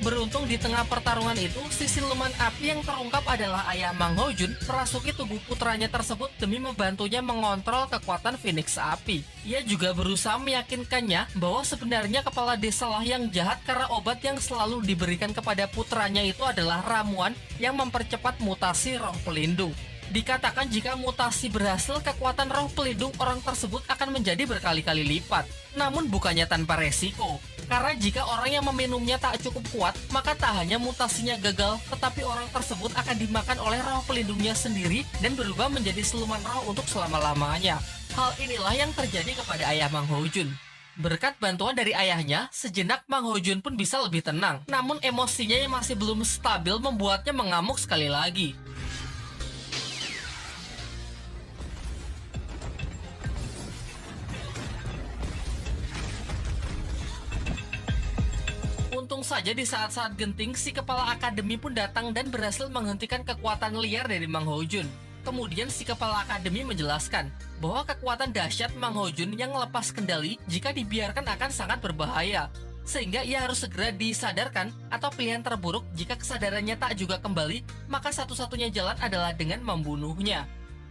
Beruntung di tengah pertarungan itu, si siluman api yang terungkap adalah ayah Mang Hojun merasuki tubuh putranya tersebut demi membantunya mengontrol kekuatan Phoenix Api. Ia juga berusaha meyakinkannya bahwa sebenarnya kepala desa lah yang jahat karena obat yang selalu diberikan kepada putranya itu adalah ramuan yang mempercepat mutasi roh pelindung. Dikatakan jika mutasi berhasil, kekuatan roh pelindung orang tersebut akan menjadi berkali-kali lipat. Namun bukannya tanpa resiko. Karena jika orang yang meminumnya tak cukup kuat, maka tak hanya mutasinya gagal, tetapi orang tersebut akan dimakan oleh roh pelindungnya sendiri dan berubah menjadi siluman roh untuk selama-lamanya. Hal inilah yang terjadi kepada ayah Mang Hojun. Berkat bantuan dari ayahnya, sejenak Mang Hojun pun bisa lebih tenang. Namun emosinya yang masih belum stabil membuatnya mengamuk sekali lagi. Untung saja di saat-saat genting, si kepala akademi pun datang dan berhasil menghentikan kekuatan liar dari Mang Hojun. Kemudian si kepala akademi menjelaskan bahwa kekuatan dahsyat Mang Hojun yang lepas kendali jika dibiarkan akan sangat berbahaya. Sehingga ia harus segera disadarkan atau pilihan terburuk jika kesadarannya tak juga kembali, maka satu-satunya jalan adalah dengan membunuhnya.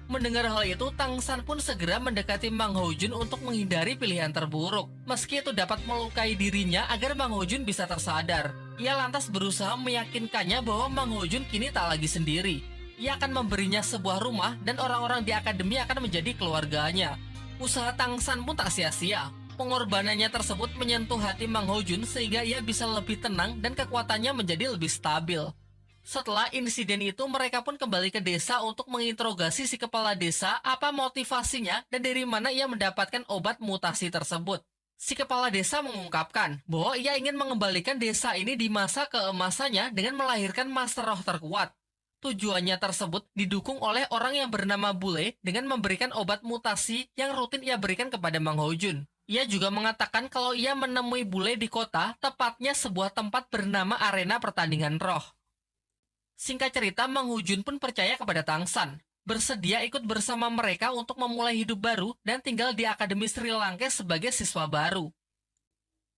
Mendengar hal itu, Tang San pun segera mendekati Mang Hojun untuk menghindari pilihan terburuk. Meski itu dapat melukai dirinya agar Mang Hojun bisa tersadar. Ia lantas berusaha meyakinkannya bahwa Mang Hojun kini tak lagi sendiri. Ia akan memberinya sebuah rumah dan orang-orang di akademi akan menjadi keluarganya. Usaha Tang San pun tak sia-sia. Pengorbanannya tersebut menyentuh hati Mang Hojun sehingga ia bisa lebih tenang dan kekuatannya menjadi lebih stabil. Setelah insiden itu, mereka pun kembali ke desa untuk menginterogasi si kepala desa apa motivasinya dan dari mana ia mendapatkan obat mutasi tersebut. Si kepala desa mengungkapkan bahwa ia ingin mengembalikan desa ini di masa keemasannya dengan melahirkan master roh terkuat. Tujuannya tersebut didukung oleh orang yang bernama Bule dengan memberikan obat mutasi yang rutin ia berikan kepada Mang Hojun. Ia juga mengatakan kalau ia menemui Bule di kota, tepatnya sebuah tempat bernama Arena Pertandingan Roh. Singkat cerita, Mang Hojun pun percaya kepada Tang San, bersedia ikut bersama mereka untuk memulai hidup baru dan tinggal di Akademi Sri Lanka sebagai siswa baru.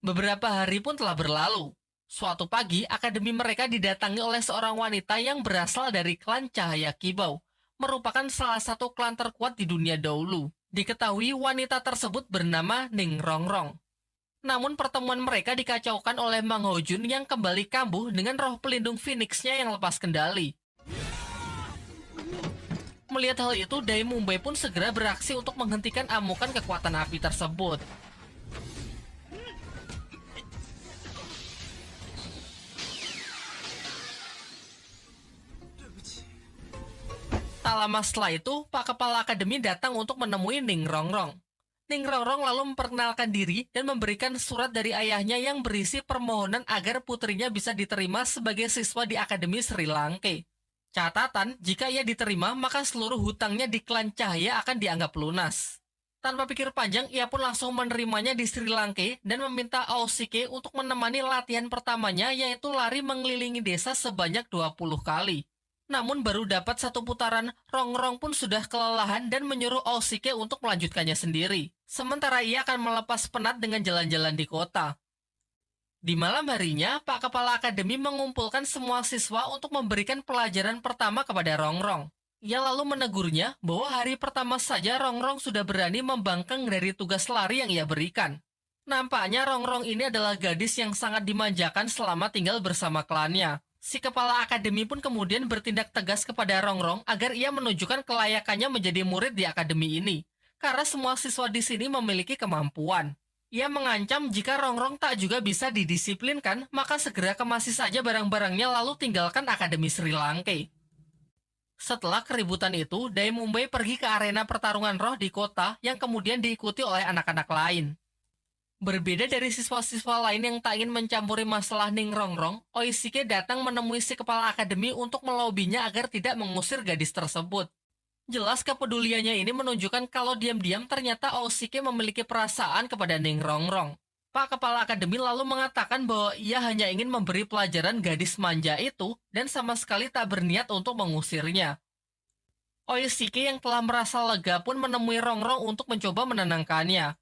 Beberapa hari pun telah berlalu. Suatu pagi, akademi mereka didatangi oleh seorang wanita yang berasal dari klan Cahaya Kibau, merupakan salah satu klan terkuat di dunia dahulu. Diketahui wanita tersebut bernama Ning Rongrong. Namun pertemuan mereka dikacaukan oleh Mang Hojun yang kembali kambuh dengan roh pelindung Phoenix-nya yang lepas kendali. Melihat hal itu, Dai Mumbai pun segera beraksi untuk menghentikan amukan kekuatan api tersebut. Tak lama setelah itu, Pak Kepala Akademi datang untuk menemui Ning Rongrong. Ning Rongrong lalu memperkenalkan diri dan memberikan surat dari ayahnya yang berisi permohonan agar putrinya bisa diterima sebagai siswa di Akademi Sri Lanka. Catatan, jika ia diterima, maka seluruh hutangnya di klan Cahaya akan dianggap lunas. Tanpa pikir panjang, ia pun langsung menerimanya di Sri Lanka dan meminta Aosike untuk menemani latihan pertamanya, yaitu lari mengelilingi desa sebanyak 20 kali. Namun baru dapat satu putaran, Rongrong pun sudah kelelahan dan menyuruh Aosike untuk melanjutkannya sendiri. Sementara ia akan melepas penat dengan jalan-jalan di kota. Di malam harinya, Pak Kepala Akademi mengumpulkan semua siswa untuk memberikan pelajaran pertama kepada Rongrong. Ia lalu menegurnya bahwa hari pertama saja Rongrong sudah berani membangkang dari tugas lari yang ia berikan. Nampaknya Rongrong ini adalah gadis yang sangat dimanjakan selama tinggal bersama klannya. Si kepala akademi pun kemudian bertindak tegas kepada Rongrong agar ia menunjukkan kelayakannya menjadi murid di akademi ini. Karena semua siswa di sini memiliki kemampuan. Ia mengancam jika Rongrong tak juga bisa didisiplinkan, maka segera kemasi saja barang-barangnya lalu tinggalkan Akademi Sri Lanka. Setelah keributan itu, Dai Mumbai pergi ke arena pertarungan roh di kota yang kemudian diikuti oleh anak-anak lain. Berbeda dari siswa-siswa lain yang tak ingin mencampuri masalah Ning Rongrong, Oishike datang menemui si kepala akademi untuk melobinya agar tidak mengusir gadis tersebut. Jelas kepeduliannya ini menunjukkan kalau diam-diam ternyata Aosike memiliki perasaan kepada Ning Rongrong. Pak Kepala Akademi lalu mengatakan bahwa ia hanya ingin memberi pelajaran gadis manja itu dan sama sekali tak berniat untuk mengusirnya. Oishike yang telah merasa lega pun menemui Rongrong untuk mencoba menenangkannya.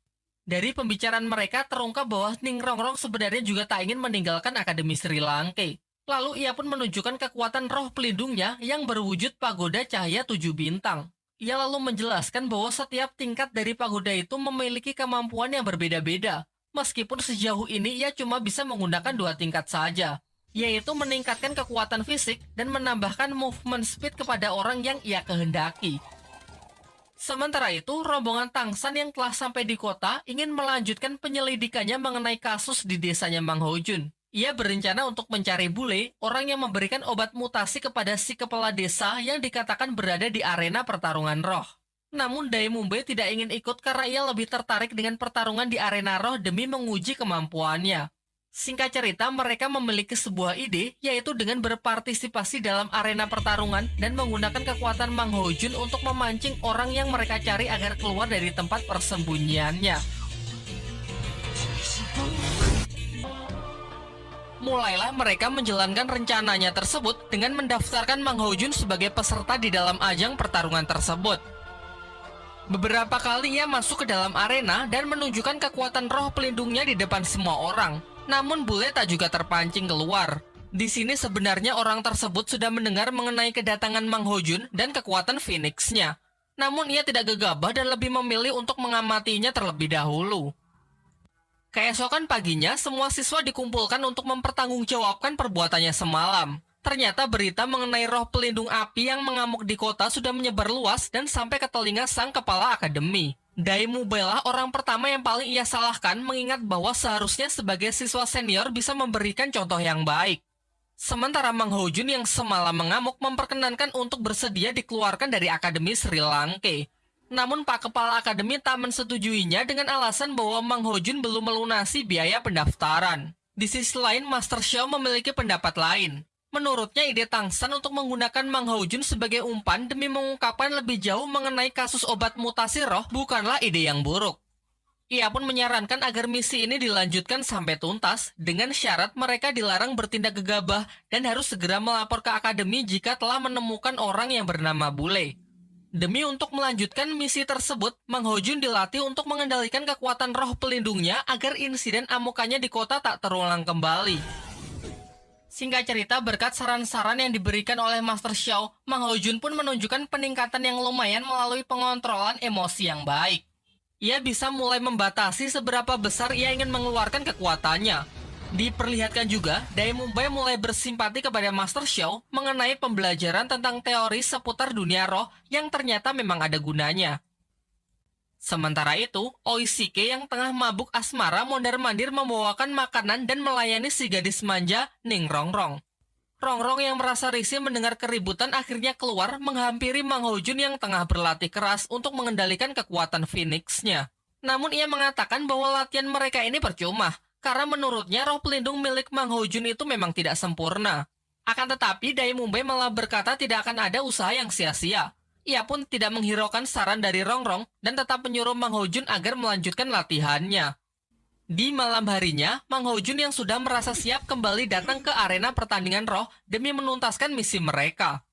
Dari pembicaraan mereka terungkap bahwa Ning Rongrong sebenarnya juga tak ingin meninggalkan Akademi Sri Lanka. Lalu ia pun menunjukkan kekuatan roh pelindungnya yang berwujud pagoda cahaya 7 bintang. Ia lalu menjelaskan bahwa setiap tingkat dari pagoda itu memiliki kemampuan yang berbeda-beda. Meskipun sejauh ini ia cuma bisa menggunakan 2 tingkat saja, yaitu meningkatkan kekuatan fisik dan menambahkan movement speed kepada orang yang ia kehendaki. Sementara itu, rombongan Tangsan yang telah sampai di kota ingin melanjutkan penyelidikannya mengenai kasus di desanya Mang Hojun. Ia berencana untuk mencari bule, orang yang memberikan obat mutasi kepada si kepala desa yang dikatakan berada di arena pertarungan roh. Namun Dai Mumbai tidak ingin ikut karena ia lebih tertarik dengan pertarungan di arena roh demi menguji kemampuannya. Singkat cerita, mereka memiliki sebuah ide, yaitu dengan berpartisipasi dalam arena pertarungan dan menggunakan kekuatan Mang Hojun untuk memancing orang yang mereka cari agar keluar dari tempat persembunyiannya. Mulailah mereka menjalankan rencananya tersebut dengan mendaftarkan Mang Hojun sebagai peserta di dalam ajang pertarungan tersebut. Beberapa kali ia masuk ke dalam arena dan menunjukkan kekuatan roh pelindungnya di depan semua orang. Namun bule tak juga terpancing keluar. Di sini sebenarnya orang tersebut sudah mendengar mengenai kedatangan Mang Hojun dan kekuatan Phoenix-nya. Namun ia tidak gegabah dan lebih memilih untuk mengamatinya terlebih dahulu. Keesokan paginya, semua siswa dikumpulkan untuk mempertanggungjawabkan perbuatannya semalam. Ternyata berita mengenai roh pelindung api yang mengamuk di kota sudah menyebar luas dan sampai ke telinga sang kepala akademi. Dai Mumbai lah orang pertama yang paling ia salahkan, mengingat bahwa seharusnya sebagai siswa senior bisa memberikan contoh yang baik. Sementara Mang Hojun yang semalam mengamuk memperkenankan untuk bersedia dikeluarkan dari Akademi Sri Lanka. Namun Pak Kepala Akademi tak mensetujuinya dengan alasan bahwa Mang Hojun belum melunasi biaya pendaftaran. Di sisi lain, Master Xiao memiliki pendapat lain. Menurutnya ide Tangsan untuk menggunakan Mang Hojun sebagai umpan demi mengungkapkan lebih jauh mengenai kasus obat mutasi roh bukanlah ide yang buruk. Ia pun menyarankan agar misi ini dilanjutkan sampai tuntas dengan syarat mereka dilarang bertindak gegabah dan harus segera melapor ke akademi jika telah menemukan orang yang bernama Bule. Demi untuk melanjutkan misi tersebut, Mang Hojun dilatih untuk mengendalikan kekuatan roh pelindungnya agar insiden amukannya di kota tak terulang kembali. Singkat cerita, berkat saran-saran yang diberikan oleh Master Xiao, Mang Hojun pun menunjukkan peningkatan yang lumayan melalui pengontrolan emosi yang baik. Ia bisa mulai membatasi seberapa besar ia ingin mengeluarkan kekuatannya. Diperlihatkan juga, Dai Mumbai mulai bersimpati kepada Master Xiao mengenai pembelajaran tentang teori seputar dunia roh yang ternyata memang ada gunanya. Sementara itu, Oishike yang tengah mabuk asmara mondar-mandir membawakan makanan dan melayani si gadis manja, Ning Rongrong. Rongrong yang merasa risih mendengar keributan akhirnya keluar menghampiri Mang Hojun yang tengah berlatih keras untuk mengendalikan kekuatan Phoenix-nya. Namun ia mengatakan bahwa latihan mereka ini percuma, karena menurutnya roh pelindung milik Mang Hojun itu memang tidak sempurna. Akan tetapi, Dai Mumbai malah berkata tidak akan ada usaha yang sia-sia. Ia pun tidak menghiraukan saran dari Rongrong dan tetap menyuruh Mang Hojun agar melanjutkan latihannya. Di malam harinya, Mang Hojun yang sudah merasa siap kembali datang ke arena pertandingan roh demi menuntaskan misi mereka.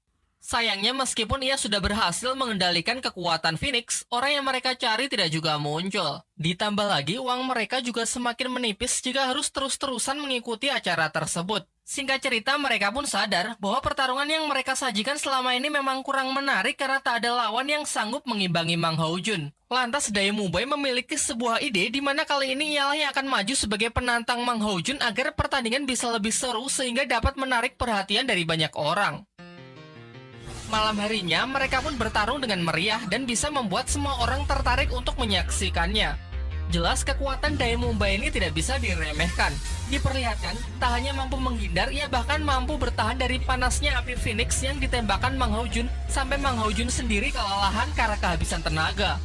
Sayangnya meskipun ia sudah berhasil mengendalikan kekuatan Phoenix, orang yang mereka cari tidak juga muncul. Ditambah lagi, uang mereka juga semakin menipis jika harus terus-terusan mengikuti acara tersebut. Singkat cerita, mereka pun sadar bahwa pertarungan yang mereka sajikan selama ini memang kurang menarik karena tak ada lawan yang sanggup mengimbangi Mang Hojun. Lantas Dai Mumbai memiliki sebuah ide di mana kali ini ialah yang akan maju sebagai penantang Mang Hojun agar pertandingan bisa lebih seru sehingga dapat menarik perhatian dari banyak orang. Malam harinya, mereka pun bertarung dengan meriah dan bisa membuat semua orang tertarik untuk menyaksikannya. Jelas kekuatan Dai Mumbai ini tidak bisa diremehkan. Diperlihatkan, tak hanya mampu menghindar, ia bahkan mampu bertahan dari panasnya api Phoenix yang ditembakkan Mang Hojun sampai Mang Hojun sendiri kelelahan karena kehabisan tenaga.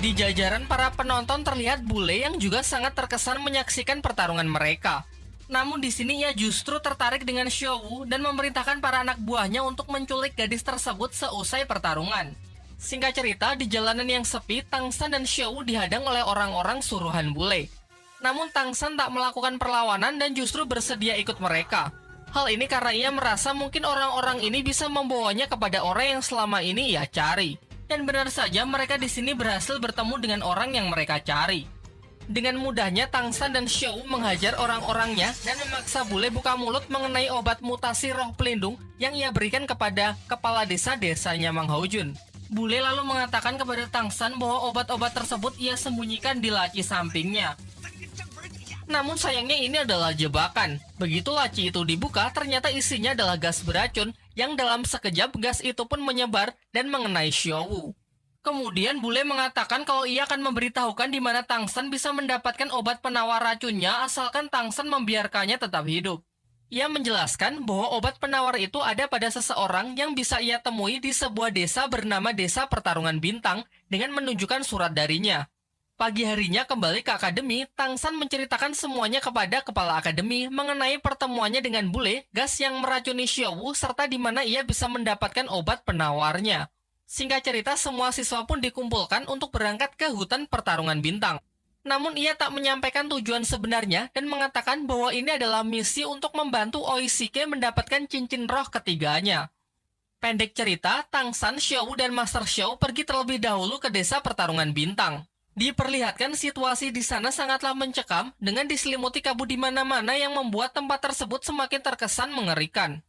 Di jajaran para penonton terlihat bule yang juga sangat terkesan menyaksikan pertarungan mereka. Namun di sini ia justru tertarik dengan Xiao dan memerintahkan para anak buahnya untuk menculik gadis tersebut seusai pertarungan. Singkat cerita, di jalanan yang sepi, Tangsan dan Xiao dihadang oleh orang-orang suruhan bule. Namun Tangsan tak melakukan perlawanan dan justru bersedia ikut mereka. Hal ini karena ia merasa mungkin orang-orang ini bisa membawanya kepada orang yang selama ini ia cari. Dan benar saja mereka di sini berhasil bertemu dengan orang yang mereka cari. Dengan mudahnya Tang San dan Xiao menghajar orang-orangnya dan memaksa bule buka mulut mengenai obat mutasi roh pelindung yang ia berikan kepada kepala desanya Mang Haojun. Bule lalu mengatakan kepada Tang San bahwa obat-obat tersebut ia sembunyikan di laci sampingnya. Namun sayangnya ini adalah jebakan. Begitu laci itu dibuka, ternyata isinya adalah gas beracun yang dalam sekejap gas itu pun menyebar dan mengenai Xiao. Kemudian bule mengatakan kalau ia akan memberitahukan di mana Tang San bisa mendapatkan obat penawar racunnya asalkan Tang San membiarkannya tetap hidup. Ia menjelaskan bahwa obat penawar itu ada pada seseorang yang bisa ia temui di sebuah desa bernama Desa Pertarungan Bintang dengan menunjukkan surat darinya. Pagi harinya kembali ke akademi, Tang San menceritakan semuanya kepada kepala akademi mengenai pertemuannya dengan bule, gas yang meracuni Xiao, serta di mana ia bisa mendapatkan obat penawarnya. Singkat cerita, semua siswa pun dikumpulkan untuk berangkat ke hutan Pertarungan Bintang. Namun ia tak menyampaikan tujuan sebenarnya dan mengatakan bahwa ini adalah misi untuk membantu Oishike mendapatkan cincin roh ketiganya. Pendek cerita, Tang San, Xiao, dan Master Xiao pergi terlebih dahulu ke Desa Pertarungan Bintang. Diperlihatkan situasi di sana sangatlah mencekam dengan diselimuti kabut di mana-mana yang membuat tempat tersebut semakin terkesan mengerikan.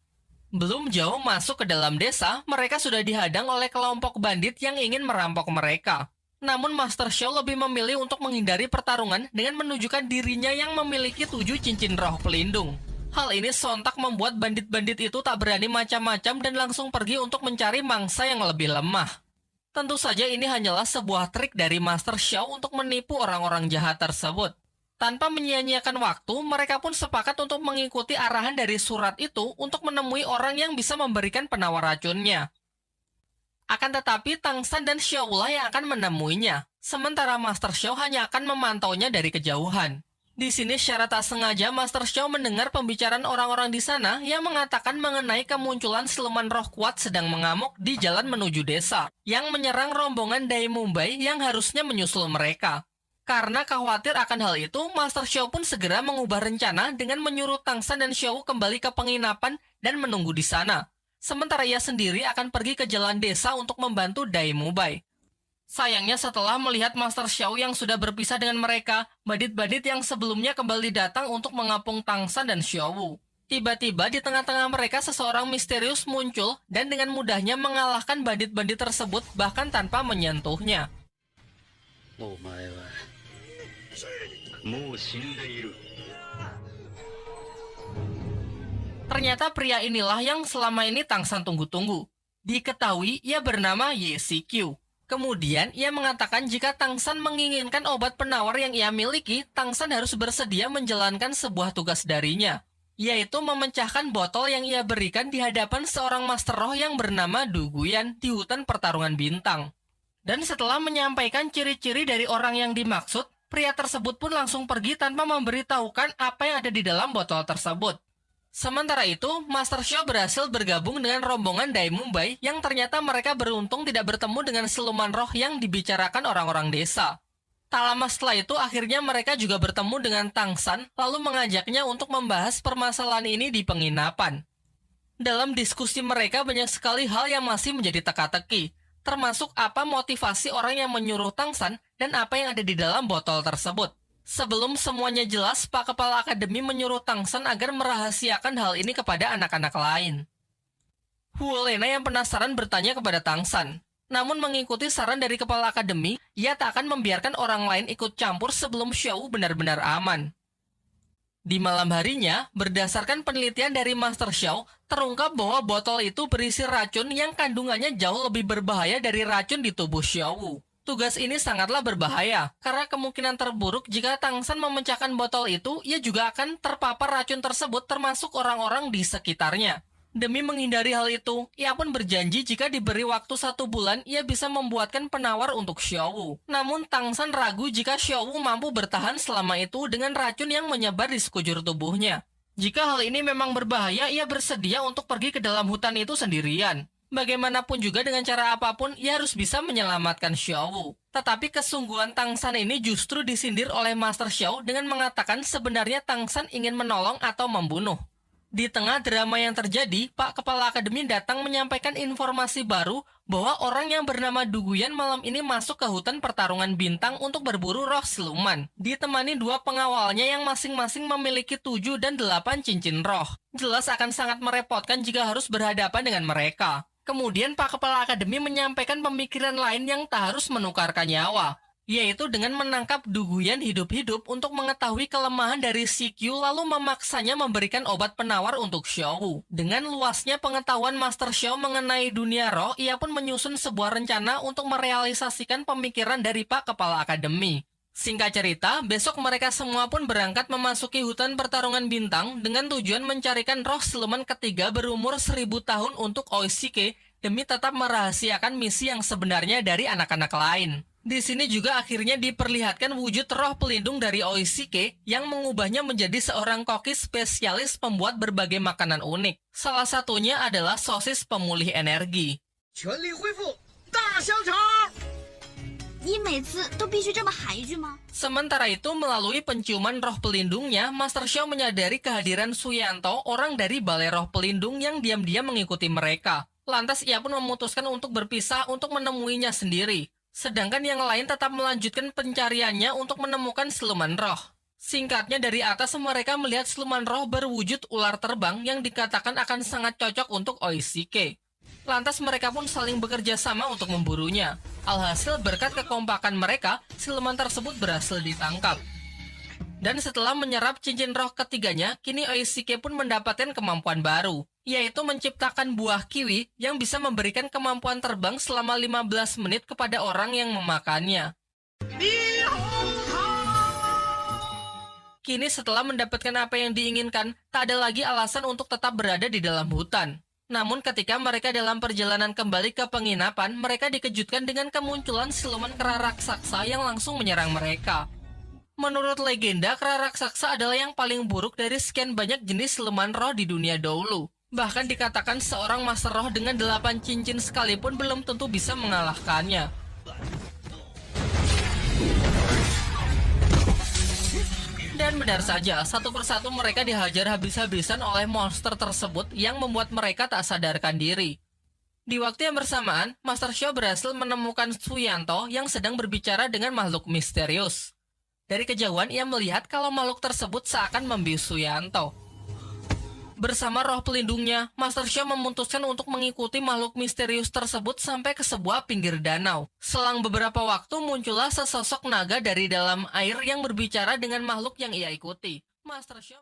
Belum jauh masuk ke dalam desa, mereka sudah dihadang oleh kelompok bandit yang ingin merampok mereka. Namun Master Xiao lebih memilih untuk menghindari pertarungan dengan menunjukkan dirinya yang memiliki 7 cincin roh pelindung. Hal ini sontak membuat bandit-bandit itu tak berani macam-macam dan langsung pergi untuk mencari mangsa yang lebih lemah. Tentu saja ini hanyalah sebuah trik dari Master Xiao untuk menipu orang-orang jahat tersebut. Tanpa menyia-nyiakan waktu, mereka pun sepakat untuk mengikuti arahan dari surat itu untuk menemui orang yang bisa memberikan penawar racunnya. Akan tetapi, Tang San dan Xiao lah yang akan menemuinya, sementara Master Xiao hanya akan memantaunya dari kejauhan. Di sini secara tak sengaja Master Xiao mendengar pembicaraan orang-orang di sana yang mengatakan mengenai kemunculan siluman roh kuat sedang mengamuk di jalan menuju desa, yang menyerang rombongan Dai Mumbai yang harusnya menyusul mereka. Karena khawatir akan hal itu, Master Xiao pun segera mengubah rencana dengan menyuruh Tang San dan Xiao kembali ke penginapan dan menunggu di sana. Sementara ia sendiri akan pergi ke jalan desa untuk membantu Dai Mumbai. Sayangnya setelah melihat Master Xiao yang sudah berpisah dengan mereka, bandit-bandit yang sebelumnya kembali datang untuk mengapung Tang San dan Xiao. Tiba-tiba di tengah-tengah mereka seseorang misterius muncul dan dengan mudahnya mengalahkan bandit-bandit tersebut bahkan tanpa menyentuhnya. Ternyata pria inilah yang selama ini Tang San tunggu-tunggu. Diketahui ia bernama Ye Shikyu. Kemudian, ia mengatakan jika Tang San menginginkan obat penawar yang ia miliki, Tang San harus bersedia menjalankan sebuah tugas darinya, yaitu memecahkan botol yang ia berikan di hadapan seorang master roh yang bernama Du Guyan di hutan Pertarungan Bintang. Dan setelah menyampaikan ciri-ciri dari orang yang dimaksud, pria tersebut pun langsung pergi tanpa memberitahukan apa yang ada di dalam botol tersebut. Sementara itu, Master Xiao berhasil bergabung dengan rombongan Dai Mumbai yang ternyata mereka beruntung tidak bertemu dengan siluman roh yang dibicarakan orang-orang desa. Tak lama setelah itu, akhirnya mereka juga bertemu dengan Tang San, lalu mengajaknya untuk membahas permasalahan ini di penginapan. Dalam diskusi mereka banyak sekali hal yang masih menjadi teka-teki, termasuk apa motivasi orang yang menyuruh Tang San dan apa yang ada di dalam botol tersebut. Sebelum semuanya jelas, Pak Kepala Akademi menyuruh Tang San agar merahasiakan hal ini kepada anak-anak lain. Huo Lena yang penasaran bertanya kepada Tang San. Namun mengikuti saran dari Kepala Akademi, ia tak akan membiarkan orang lain ikut campur sebelum Xiao benar-benar aman. Di malam harinya, berdasarkan penelitian dari Master Xiao, terungkap bahwa botol itu berisi racun yang kandungannya jauh lebih berbahaya dari racun di tubuh Xiao. Tugas ini sangatlah berbahaya, karena kemungkinan terburuk jika Tang San memecahkan botol itu, ia juga akan terpapar racun tersebut termasuk orang-orang di sekitarnya. Demi menghindari hal itu, ia pun berjanji jika diberi waktu 1 bulan, ia bisa membuatkan penawar untuk Xiao. Namun Tang San ragu jika Xiao mampu bertahan selama itu dengan racun yang menyebar di sekujur tubuhnya. Jika hal ini memang berbahaya, ia bersedia untuk pergi ke dalam hutan itu sendirian. Bagaimanapun juga dengan cara apapun, ia harus bisa menyelamatkan Xiao. Tetapi kesungguhan Tang San ini justru disindir oleh Master Xiao dengan mengatakan sebenarnya Tang San ingin menolong atau membunuh. Di tengah drama yang terjadi, Pak Kepala Akademi datang menyampaikan informasi baru bahwa orang yang bernama Duguyan malam ini masuk ke hutan pertarungan bintang untuk berburu roh siluman. Ditemani dua pengawalnya yang masing-masing memiliki 7 dan 8 cincin roh. Jelas akan sangat merepotkan jika harus berhadapan dengan mereka. Kemudian Pak Kepala Akademi menyampaikan pemikiran lain yang tak harus menukarkan nyawa, yaitu dengan menangkap Duguyan hidup-hidup untuk mengetahui kelemahan dari CQ lalu memaksanya memberikan obat penawar untuk Xiao. Dengan luasnya pengetahuan Master Xiao mengenai dunia roh, ia pun menyusun sebuah rencana untuk merealisasikan pemikiran dari Pak Kepala Akademi. Singkat cerita, besok mereka semua pun berangkat memasuki hutan pertarungan bintang dengan tujuan mencarikan roh siluman ketiga berumur 1000 tahun untuk Oishike demi tetap merahasiakan misi yang sebenarnya dari anak-anak lain. Di sini juga akhirnya diperlihatkan wujud roh pelindung dari Oishike yang mengubahnya menjadi seorang koki spesialis pembuat berbagai makanan unik. Salah satunya adalah sosis pemulih energi. 全力恢复大香肠。你每次都必须这么喊一句吗？ Sementara itu, melalui penciuman roh pelindungnya, Master Xiao menyadari kehadiran Suyanto, orang dari Balai Roh Pelindung yang diam-diam mengikuti mereka. Lantas ia pun memutuskan untuk berpisah untuk menemuinya sendiri. Sedangkan yang lain tetap melanjutkan pencariannya untuk menemukan siluman roh. Singkatnya, dari atas mereka melihat siluman roh berwujud ular terbang yang dikatakan akan sangat cocok untuk Oishike. Lantas mereka pun saling bekerja sama untuk memburunya. Alhasil berkat kekompakan mereka, siluman tersebut berhasil ditangkap. Dan setelah menyerap cincin roh ketiganya, kini Oishike pun mendapatkan kemampuan baru, yaitu menciptakan buah kiwi yang bisa memberikan kemampuan terbang selama 15 menit kepada orang yang memakannya. Kini setelah mendapatkan apa yang diinginkan, tak ada lagi alasan untuk tetap berada di dalam hutan. Namun ketika mereka dalam perjalanan kembali ke penginapan, mereka dikejutkan dengan kemunculan siluman kera raksasa yang langsung menyerang mereka. Menurut legenda, kera raksasa adalah yang paling buruk dari sekian banyak jenis siluman roh di dunia dahulu. Bahkan dikatakan seorang master roh dengan 8 cincin sekalipun belum tentu bisa mengalahkannya. Dan benar saja, satu persatu mereka dihajar habis-habisan oleh monster tersebut yang membuat mereka tak sadarkan diri. Di waktu yang bersamaan, Master Xiao berhasil menemukan Suyanto yang sedang berbicara dengan makhluk misterius. Dari kejauhan, ia melihat kalau makhluk tersebut seakan membius Suyanto. Bersama roh pelindungnya, Master Xiao memutuskan untuk mengikuti makhluk misterius tersebut sampai ke sebuah pinggir danau. Selang beberapa waktu, muncullah sesosok naga dari dalam air yang berbicara dengan makhluk yang ia ikuti. Master Xiao